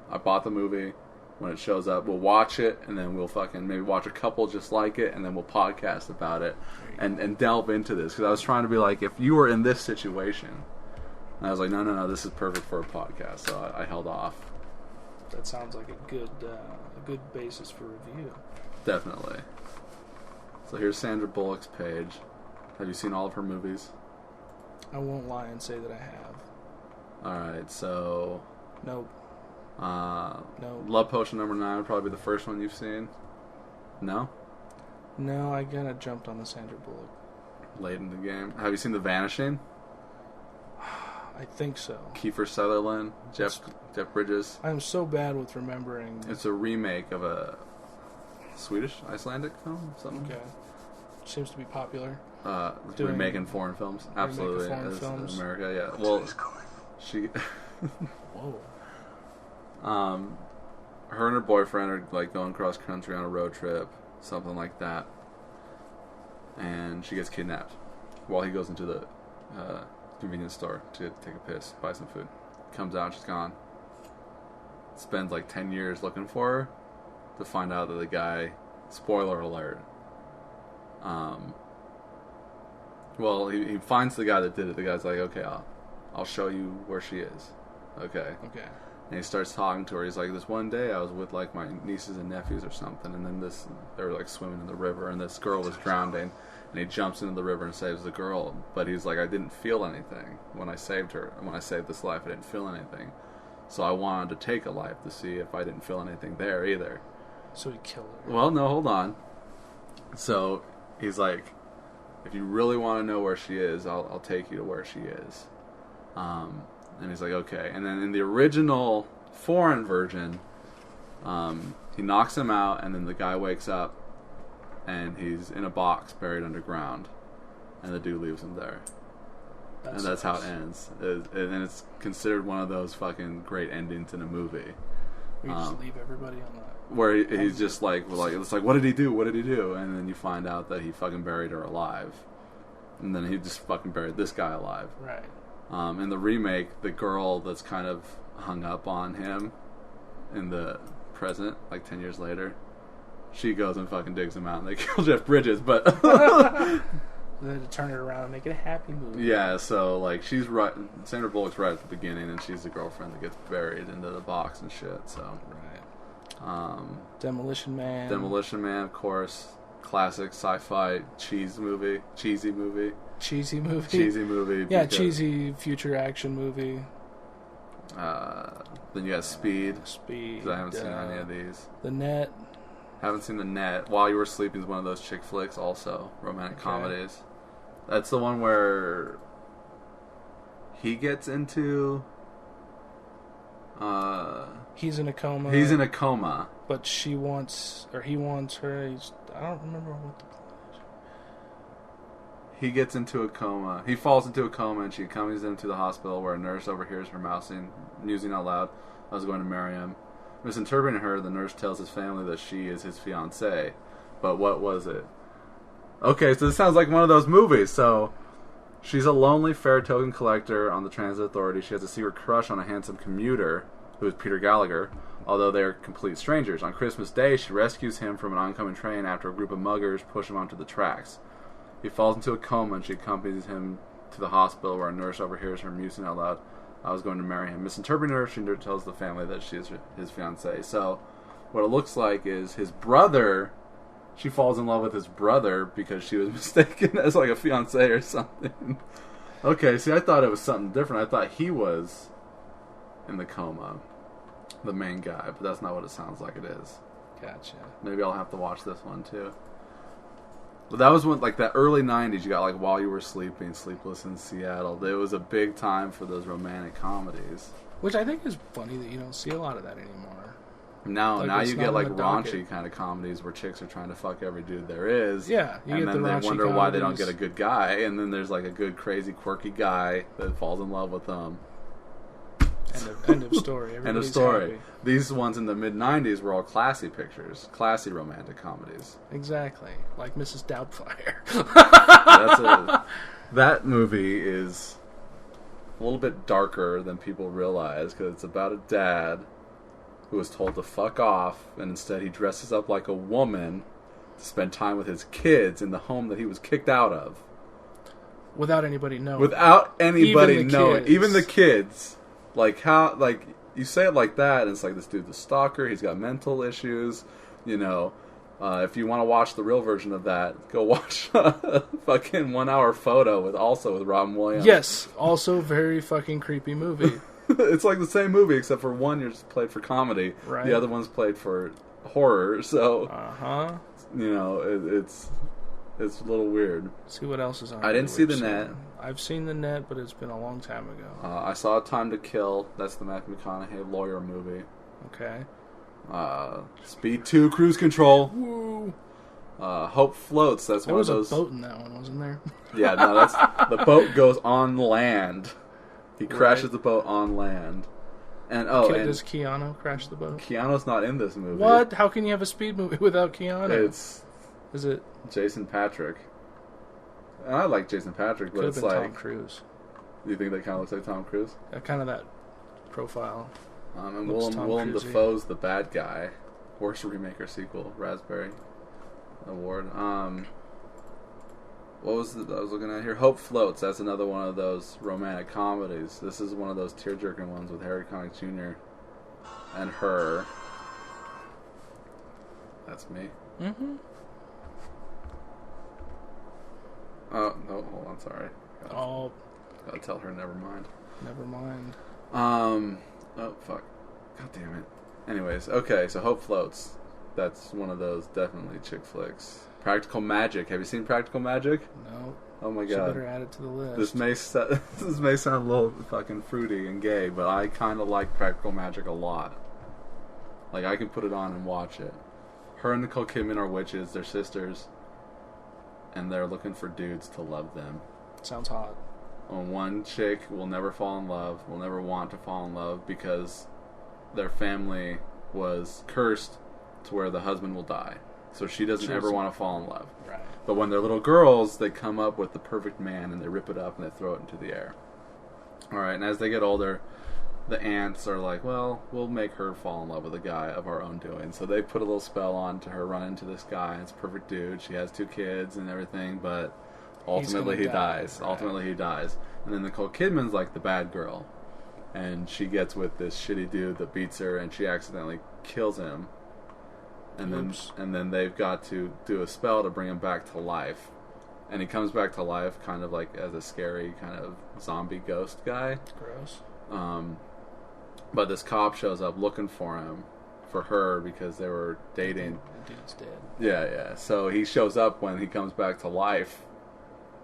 I bought the movie. When it shows up, we'll watch it, and then we'll fucking maybe watch a couple just like it, and then we'll podcast about it and delve into this. Because I was trying to be like, if you were in this situation, and I was like, no, this is perfect for a podcast, so I held off. That sounds like a good basis for review. Definitely. So here's Sandra Bullock's page. Have you seen all of her movies? I won't lie and say that I have. Alright, so... Nope. No. Love Potion number 9 would probably be the first one you've seen. No? No, I kind of jumped on the Sandra Bullock. Late in the game. Have you seen The Vanishing? I think so. Kiefer Sutherland, Jeff Bridges. I'm so bad with remembering. It's a remake of a Swedish, Icelandic film? Something? Okay. Seems to be popular. Doing remaking foreign films. Absolutely. Foreign films. America, yeah. Well, she... Whoa. Her and her boyfriend are like going cross country on a road trip, something like that, and she gets kidnapped while he goes into the convenience store to take a piss, buy some food. Comes out, she's gone. Spends like 10 years looking for her to find out that the guy, spoiler alert, well, he finds the guy that did it. The guy's like, okay, I'll show you where she is. Okay. And he starts talking to her. He's like, this one day I was with like my nieces and nephews or something, and then they were like swimming in the river, and this girl was drowning, and he jumps into the river and saves the girl. But he's like, I didn't feel anything when I saved her. When I saved this life, I didn't feel anything. So I wanted to take a life to see if I didn't feel anything there either. So he killed her. Well, no, hold on. So he's like, if you really want to know where she is, I'll take you to where she is. And he's like, okay. And then in the original foreign version, he knocks him out, and then the guy wakes up, and he's in a box buried underground, and the dude leaves him there. And that's how it ends. And it's considered one of those fucking great endings in a movie. We just leave everybody on that. Where he's just like, it's like, what did he do? What did he do? And then you find out that he fucking buried her alive. And then he just fucking buried this guy alive. Right. In the remake, the girl that's kind of hung up on him in the present, like 10 years later, she goes and fucking digs him out, and they kill Jeff Bridges, but... They had to turn it around and make it a happy movie. Yeah, so, like, she's right... Sandra Bullock's right at the beginning, and she's the girlfriend that gets buried into the box and shit, so... Right. Demolition Man. Demolition Man, of course. Classic sci-fi cheesy movie. Cheesy movie. Yeah, cheesy future action movie. Then you got Speed. Because I haven't seen any of these. The Net. Haven't seen The Net. While You Were Sleeping is one of those chick flicks, also. Romantic comedies. That's the one where he gets into... he's in a coma. He's in a coma. But he wants her. I don't remember what the plot is. He gets into a coma. He falls into a coma, and she accompanies him to the hospital, where a nurse overhears her musing out loud, I was going to marry him. Misinterpreting her, the nurse tells his family that she is his fiancée. But what was it? Okay, so this sounds like one of those movies. So, she's a lonely fare token collector on the transit authority. She has a secret crush on a handsome commuter, who is Peter Gallagher, although they're complete strangers. On Christmas Day, she rescues him from an oncoming train after a group of muggers push him onto the tracks. He falls into a coma, and she accompanies him to the hospital, where a nurse overhears her musing out loud, I was going to marry him. Misinterpreting her, she tells the family that she is his fiancée. So, what it looks like is his brother... She falls in love with his brother because she was mistaken as like a fiancé or something. Okay, see, I thought it was something different. I thought he was in the coma, the main guy, but that's not what it sounds like it is. Gotcha. Maybe I'll have to watch this one too. But that was when, like, that early 90s, you got like While You Were Sleeping, Sleepless in Seattle. It was a big time for those romantic comedies. Which I think is funny that you don't see a lot of that anymore. No, like, now you get like raunchy kind of comedies where chicks are trying to fuck every dude there is. Yeah, and then they wonder why they don't get a good guy, and then there's like a good, crazy, quirky guy that falls in love with them. End of story. End of story. Happy. These ones in the mid-90s were all classy pictures, classy romantic comedies. Exactly, like Mrs. Doubtfire. That movie is a little bit darker than people realize because it's about a dad who was told to fuck off, and instead he dresses up like a woman to spend time with his kids in the home that he was kicked out of. Without anybody knowing. Even the kids. Like, how, like, you say it like that, and it's like, this dude's a stalker, he's got mental issues, you know. If you want to watch the real version of that, go watch a fucking 1 hour photo with Robin Williams. Yes, also very fucking creepy movie. It's like the same movie, except for one you're just played for comedy. Right. The other one's played for horror, so... You know, it's a little weird. See what else is on. I didn't see The Net. I've seen The Net, but it's been a long time ago. I saw Time to Kill. That's the Matthew McConaughey lawyer movie. Okay. Speed 2, Cruise Control. Woo! Hope Floats. That's one of those... There was a boat in that one, wasn't there? Yeah, no, that's... The boat goes on land. He crashes the boat on land. And does Keanu crash the boat? Keanu's not in this movie. What? How can you have a speed movie without Keanu? Is it Jason Patrick? And I like Jason Patrick, but Could have it's been like... Tom Cruise. You think that kind of looks like Tom Cruise? Kind of that profile. And Looks Willem Tom Cruise-y. Dafoe's the bad guy. Worst remake or sequel. Raspberry Award. What was it I was looking at here? Hope Floats. That's another one of those romantic comedies. This is one of those tear-jerking ones with Harry Connick Jr. and her. That's me. Mm-hmm. Oh, no, hold on, sorry. Oh, Gotta tell her never mind. never mind. Oh, fuck. God damn it. Anyways, okay, so Hope Floats. That's one of those definitely chick flicks. Practical Magic. Have you seen Practical Magic? No. Oh my You god. better add it to the list. This may sound a little fucking fruity and gay, but I kind of like Practical Magic a lot. Like, I can put it on and watch it. Her and Nicole Kidman are witches. They're sisters. And they're looking for dudes to love them. Sounds hot. And one chick will never fall in love, will never want to fall in love because their family was cursed to where the husband will die. So she doesn't ever want to fall in love. Right. But when they're little girls, they come up with the perfect man and they rip it up and they throw it into the air. Alright, and as they get older, the aunts are like, well, we'll make her fall in love with a guy of our own doing. So they put a little spell on to her run into this guy. It's a perfect dude. She has 2 kids and everything, but ultimately he dies. Right. Ultimately he dies. And then Nicole Kidman's like the bad girl. And she gets with this shitty dude that beats her and she accidentally kills him. And Oops. then they've got to do a spell to bring him back to life. And he comes back to life kind of like as a scary kind of zombie ghost guy. Gross. But this cop shows up looking for him, for her, because they were dating. The dude's dead. Yeah. So he shows up when he comes back to life,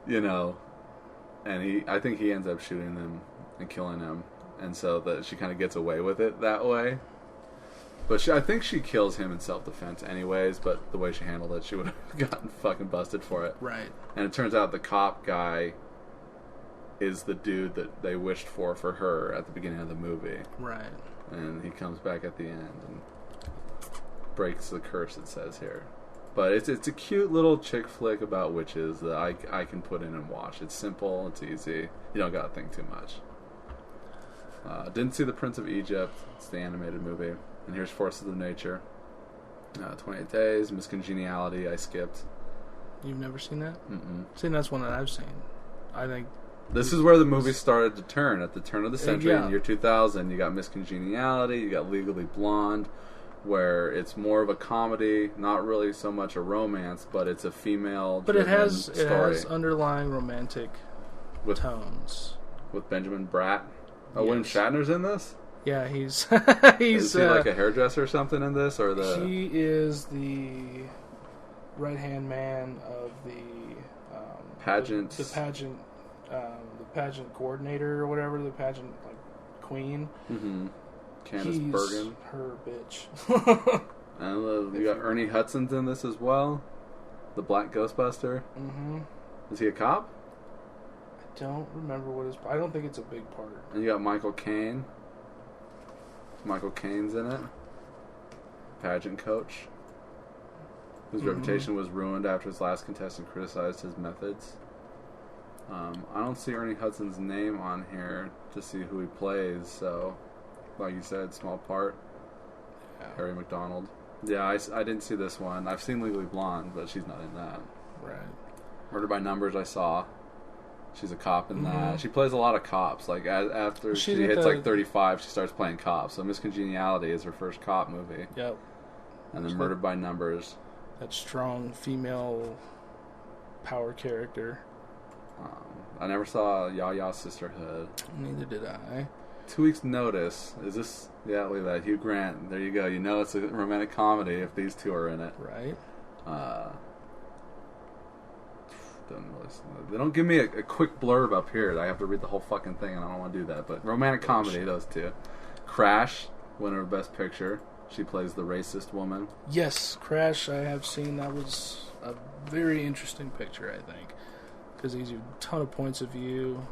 and I think he ends up shooting him and killing him. And so that she kind of gets away with it that way. But I think she kills him in self-defense anyways, but the way she handled it, she would have gotten fucking busted for it. Right. And it turns out the cop guy is the dude that they wished for her at the beginning of the movie. Right. And he comes back at the end and breaks the curse, it says here. But it's a cute little chick flick about witches that I can put in and watch. It's simple, it's easy. You don't gotta think too much. Didn't see The Prince of Egypt. It's the animated movie. And here's Forces of Nature. 28 Days, Miss Congeniality, I skipped. You've never seen that? Mm-mm. See, that's one that I've seen. I think... This is where the movie started to turn. At the turn of the century, Yeah. in year 2000, you got Miss Congeniality, you got Legally Blonde, where it's more of a comedy, not really so much a romance, but it's a female But it has story. underlying romantic With- tones. With Benjamin Bratt. Oh, William Yes. Shatner's in this? Yeah, he's... Is he like a hairdresser or something in this? Or He is the right-hand man of the... Pageant. The pageant coordinator or whatever, the pageant, like, queen. Mm-hmm. Candace He's Bergen. her bitch. And you got Ernie Hudson's in this as well. The Black Ghostbuster. Mm-hmm. Is he a cop? I don't remember what his... I don't think it's a big part. And you got Michael Caine. Michael Caine's in it. Pageant coach. Whose Mhm. reputation was ruined after his last contestant criticized his methods. I don't see Ernie Hudson's name on here to see who he plays, so... Like you said, small part. Yeah. Harry McDonald. Yeah, I didn't see this one. I've seen Legally Blonde, but she's not in that. Right. Murder by Numbers, I saw. She's a cop in Mhm. that. She plays a lot of cops. Like after She's she at hits the- like 35, she starts playing cops. So Miss Congeniality is her first cop movie, Yep. and then She's Murdered by Numbers. That strong female power character. I never saw Ya Sisterhood. Neither did I. 2 Weeks Notice. Is this? Yeah, look at that. Hugh Grant. There you go. You know it's a romantic comedy if these two are in it. Right. They don't give me a quick blurb up here. I have to read the whole fucking thing, and I don't want to do that. But romantic comedy, those two. Crash, winner of Best Picture. She plays the racist woman. Yes, Crash, I have seen. That was a very interesting picture, I think. Because it gives you a ton of points of view.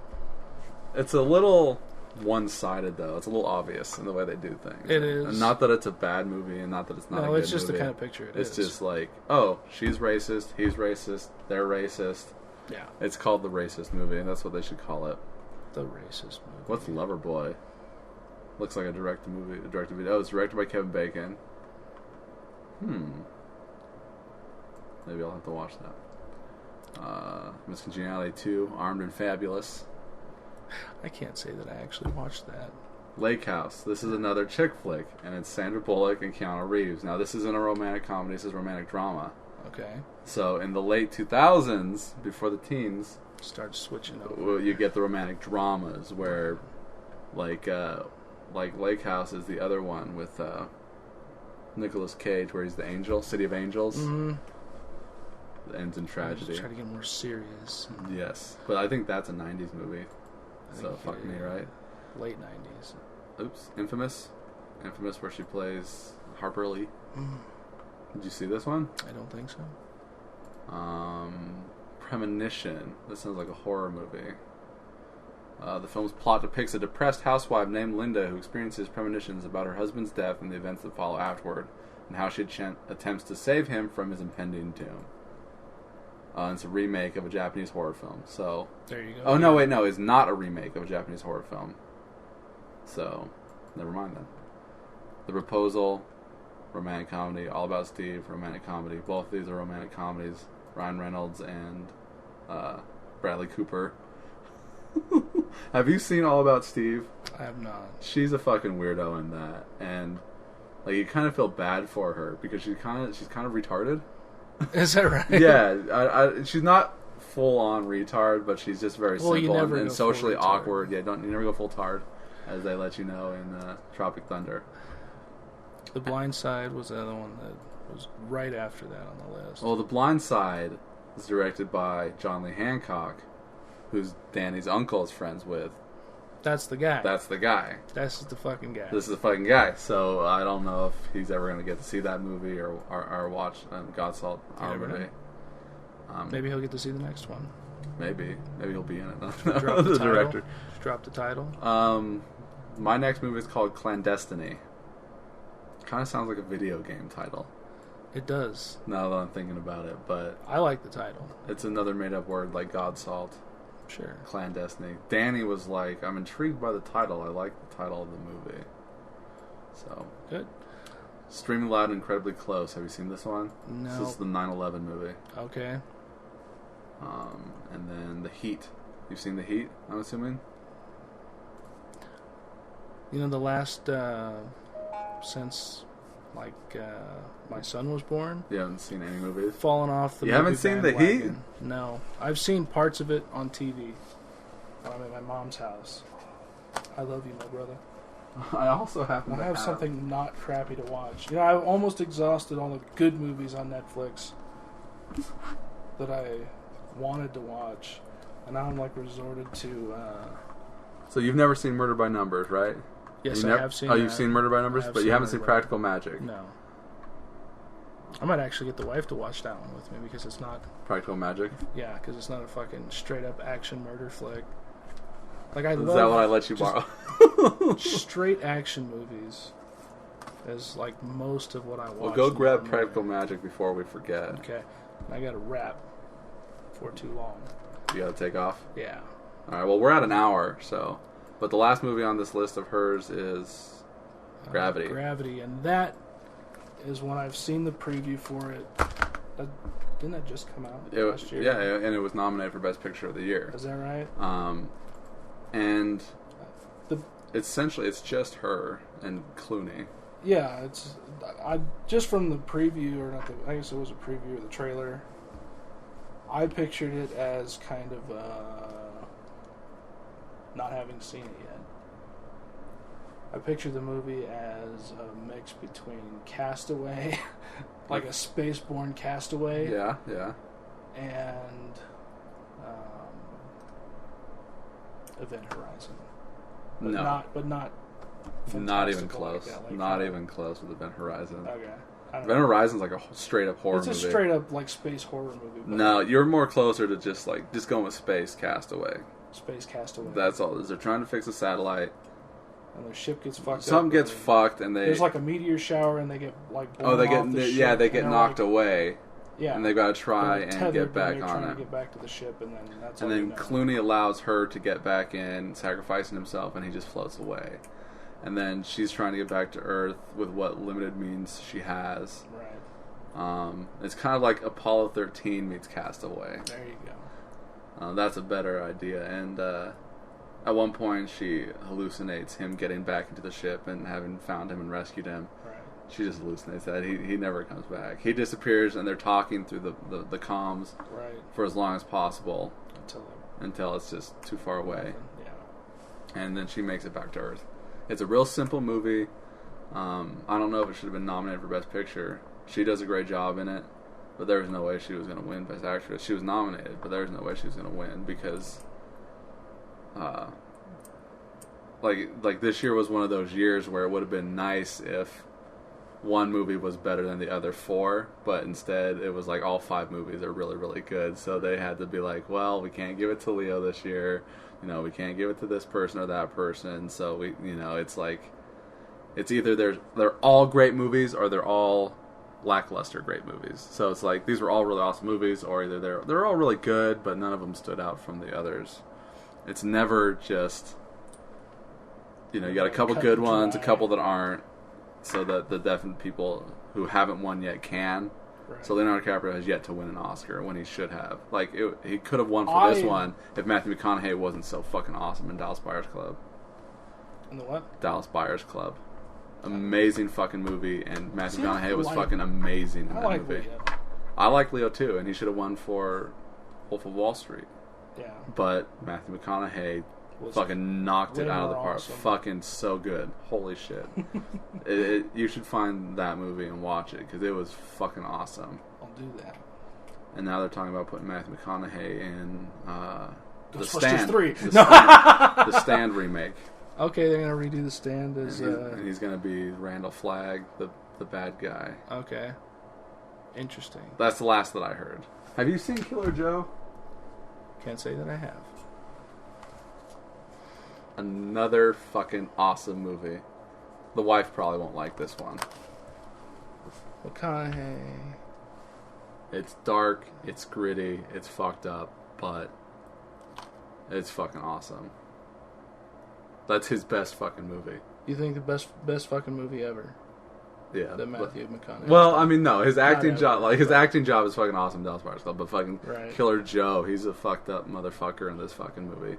It's a little one-sided, though. It's a little obvious in the way they do things. It is. And not that it's a bad movie, and not that it's not a good No, movie. it's just the kind of picture it It's is. just like, oh, she's racist, he's racist, they're racist. Yeah. It's called The Racist Movie, and that's what they should call it. The Racist Movie. What's Loverboy? Looks like a direct video. Oh, it's directed by Kevin Bacon. Maybe I'll have to watch that. Miss Congeniality 2, Armed and Fabulous. I can't say that I actually watched that. Lake House. This is another chick flick, and it's Sandra Bullock and Keanu Reeves. Now, this isn't a romantic comedy. This is a romantic drama. Okay. So, in the late 2000s, before the teens, Start switching over. you get the romantic dramas where, like Lake House is the other one with Nicolas Cage, where he's the angel, City of Angels. Mm-hmm. It ends in tragedy. Try to get more serious. Yes, but I think that's a 90s movie. So, fuck me, right? Late 90s. Oops. Infamous, where she plays Harper Lee. Did you see this one? I don't think so. Premonition. This sounds like a horror movie. The film's plot depicts a depressed housewife named Linda who experiences premonitions about her husband's death and the events that follow afterward, and how she attempts to save him from his impending doom. It's a remake of a Japanese horror film. So there you go. Oh no, wait, no, it's not a remake of a Japanese horror film. So never mind then. The Proposal, romantic comedy. All About Steve, romantic comedy. Both of these are romantic comedies. Ryan Reynolds and Bradley Cooper. Have you seen All About Steve? I have not. She's a fucking weirdo in that, and like you kind of feel bad for her because she's kind of retarded. Is that right? Yeah, she's not full on retard, but she's just very simple and socially awkward. Yeah, you never go full tard, as they let you know in Tropic Thunder. The Blind Side was the other one that was right after that on the list. Well, The Blind Side is directed by John Lee Hancock, who's Danny's uncle is friends with. That's the guy. That's the guy. This is the fucking guy. This is the fucking guy. So I don't know if he's ever going to get to see that movie or watch God's Salt, our movie. Maybe he'll get to see the next one. Maybe he'll be in it. Drop the director. Drop the title. My next movie is called Clandestiny. Kind of sounds like a video game title. It does. Now that I'm thinking about it, but I like the title. It's another made-up word like God's Salt. Sure. Clandestiny. Danny was like, I'm intrigued by the title. I like the title of the movie. So. Good. Streaming Loud and Incredibly Close. Have you seen this one? No. This is the 9/11 movie. Okay. And then The Heat. You've seen The Heat, I'm assuming? You know, the last, since, like, my son was born. You haven't seen any movies? Fallen off the You haven't seen The Heat? No. I've seen parts of it on TV. I'm at my mom's house. I love you, my brother. I also happen to have something not crappy to watch. You know, I've almost exhausted all the good movies on Netflix that I wanted to watch, and now I'm like resorted to. So you've never seen Murder by Numbers, right? Yes, I have seen. Oh, you've seen Murder by Numbers, but you haven't seen Practical Magic. No. I might actually get the wife to watch that one with me because it's not Practical Magic. Yeah, because it's not a fucking straight up action murder flick. Like Is that what I let you borrow? Straight action movies is like most of what I watch. Well, go grab Practical Magic before we forget. Okay, I got to wrap for too long. You got to take off. Yeah. All right. Well, we're at an hour, so. But the last movie on this list of hers is Gravity. Gravity, and that is when I've seen the preview for it. Didn't that just come out last year? Yeah, and it was nominated for Best Picture of the Year. Is that right? And essentially it's just her and Clooney. Yeah, I just from the preview, or not I guess it was a preview of the trailer. I pictured it as kind of not having seen it yet. I pictured the movie as a mix between Castaway, like a spaceborne Castaway. Yeah, yeah. And Event Horizon. But no. Not even close. Like that, not even close with Event Horizon. Okay. Event Horizon's like a straight up horror movie. It's a straight up like space horror movie. No, you're more closer to just going with Space Castaway. Space Castaway. That's all. They're trying to fix a satellite. And their ship gets fucked up. Something gets fucked, and there's like a meteor shower, and they get like they get knocked away. Yeah. And they've got to try They're and tethered get back they're on trying it. to get back to the ship, and then that's And all then you know. Clooney allows her to get back in, sacrificing himself, and he just floats away. And then she's trying to get back to Earth with what limited means she has. Right. It's kind of like Apollo 13 meets Castaway. There you go. That's a better idea. And at one point, she hallucinates him getting back into the ship and having found him and rescued him. Right. She just hallucinates that. He never comes back. He disappears, and they're talking through the comms Right. for as long as possible Until it's just too far away. Yeah. And then she makes it back to Earth. It's a real simple movie. I don't know if it should have been nominated for Best Picture. She does a great job in it, but there was no way she was going to win Best Actress. She was nominated, but there was no way she was going to win because, like this year was one of those years where it would have been nice if one movie was better than the other four, but instead it was like all 5 movies are really, really good. So they had to be like, well, we can't give it to Leo this year. We can't give it to this person or that person. So it's like, it's either they're all great movies or they're all lackluster great movies. So it's like these were all really awesome movies, or either they're all really good, but none of them stood out from the others. It's never just, you got a couple good ones, a couple that aren't, so that the definite people who haven't won yet can. Right. So Leonardo DiCaprio has yet to win an Oscar when he should have. Like, he could have won for this one if Matthew McConaughey wasn't so fucking awesome in Dallas Buyers Club. In the what? Dallas Buyers Club. Amazing fucking movie, and Matthew McConaughey was fucking amazing in that movie. Leo. I like Leo too, and he should have won for Wolf of Wall Street. Yeah. But Matthew McConaughey Was fucking knocked it way out of the more park. awesome. Fucking so good. Holy shit. You should find that movie and watch it, because it was fucking awesome. I'll do that. And now they're talking about putting Matthew McConaughey in The Ghostbusters Stand. 3. The Stand remake. Okay, they're gonna redo The Stand as. And he's gonna be Randall Flagg, the bad guy. Okay. Interesting. That's the last that I heard. Have you seen Killer Joe? Can't say that I have. Another fucking awesome movie. The wife probably won't like this one. McConaughey. It's dark, it's gritty, it's fucked up, but it's fucking awesome. That's his best fucking movie. You think the best fucking movie ever? Yeah. The Matthew McConaughey. Well, I mean, no, his acting ever, job, his acting job is fucking awesome, Dallas Buyers Club, but fucking Right. Killer Joe, he's a fucked up motherfucker in this fucking movie.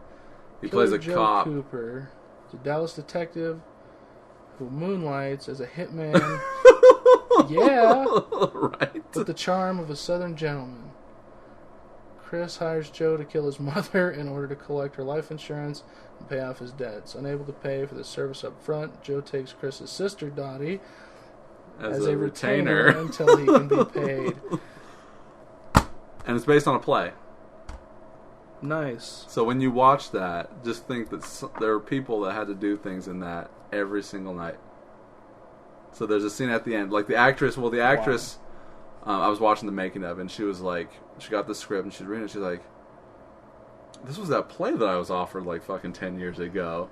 He Killer plays a Joe cop. Cooper is a Dallas detective who moonlights as a hitman. Yeah. Right. With the charm of a southern gentleman. Chris hires Joe to kill his mother in order to collect her life insurance and pay off his debts. Unable to pay for the service up front, Joe takes Chris's sister, Dottie, as a retainer until he can be paid. And it's based on a play. Nice. So when you watch that, just think that there are people that had to do things in that every single night. So there's a scene at the end, like the actress. I was watching the making of, and she was like, she got the script and she's reading it. She's like, "This was that play that I was offered like fucking 10 years ago,"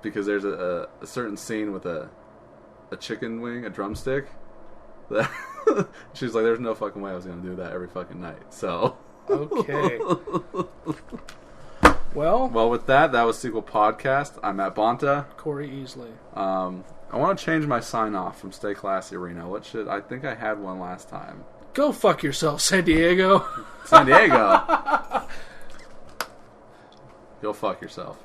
because there's a certain scene with a chicken wing, a drumstick. That she's like, "There's no fucking way I was gonna do that every fucking night." So. Okay. Well, with that was Sequel Podcast. I'm Matt Bonta. Corey Easley. I want to change my sign off from Stay Classy Reno. I think I had one last time. Go fuck yourself, San Diego. San Diego. Go fuck yourself.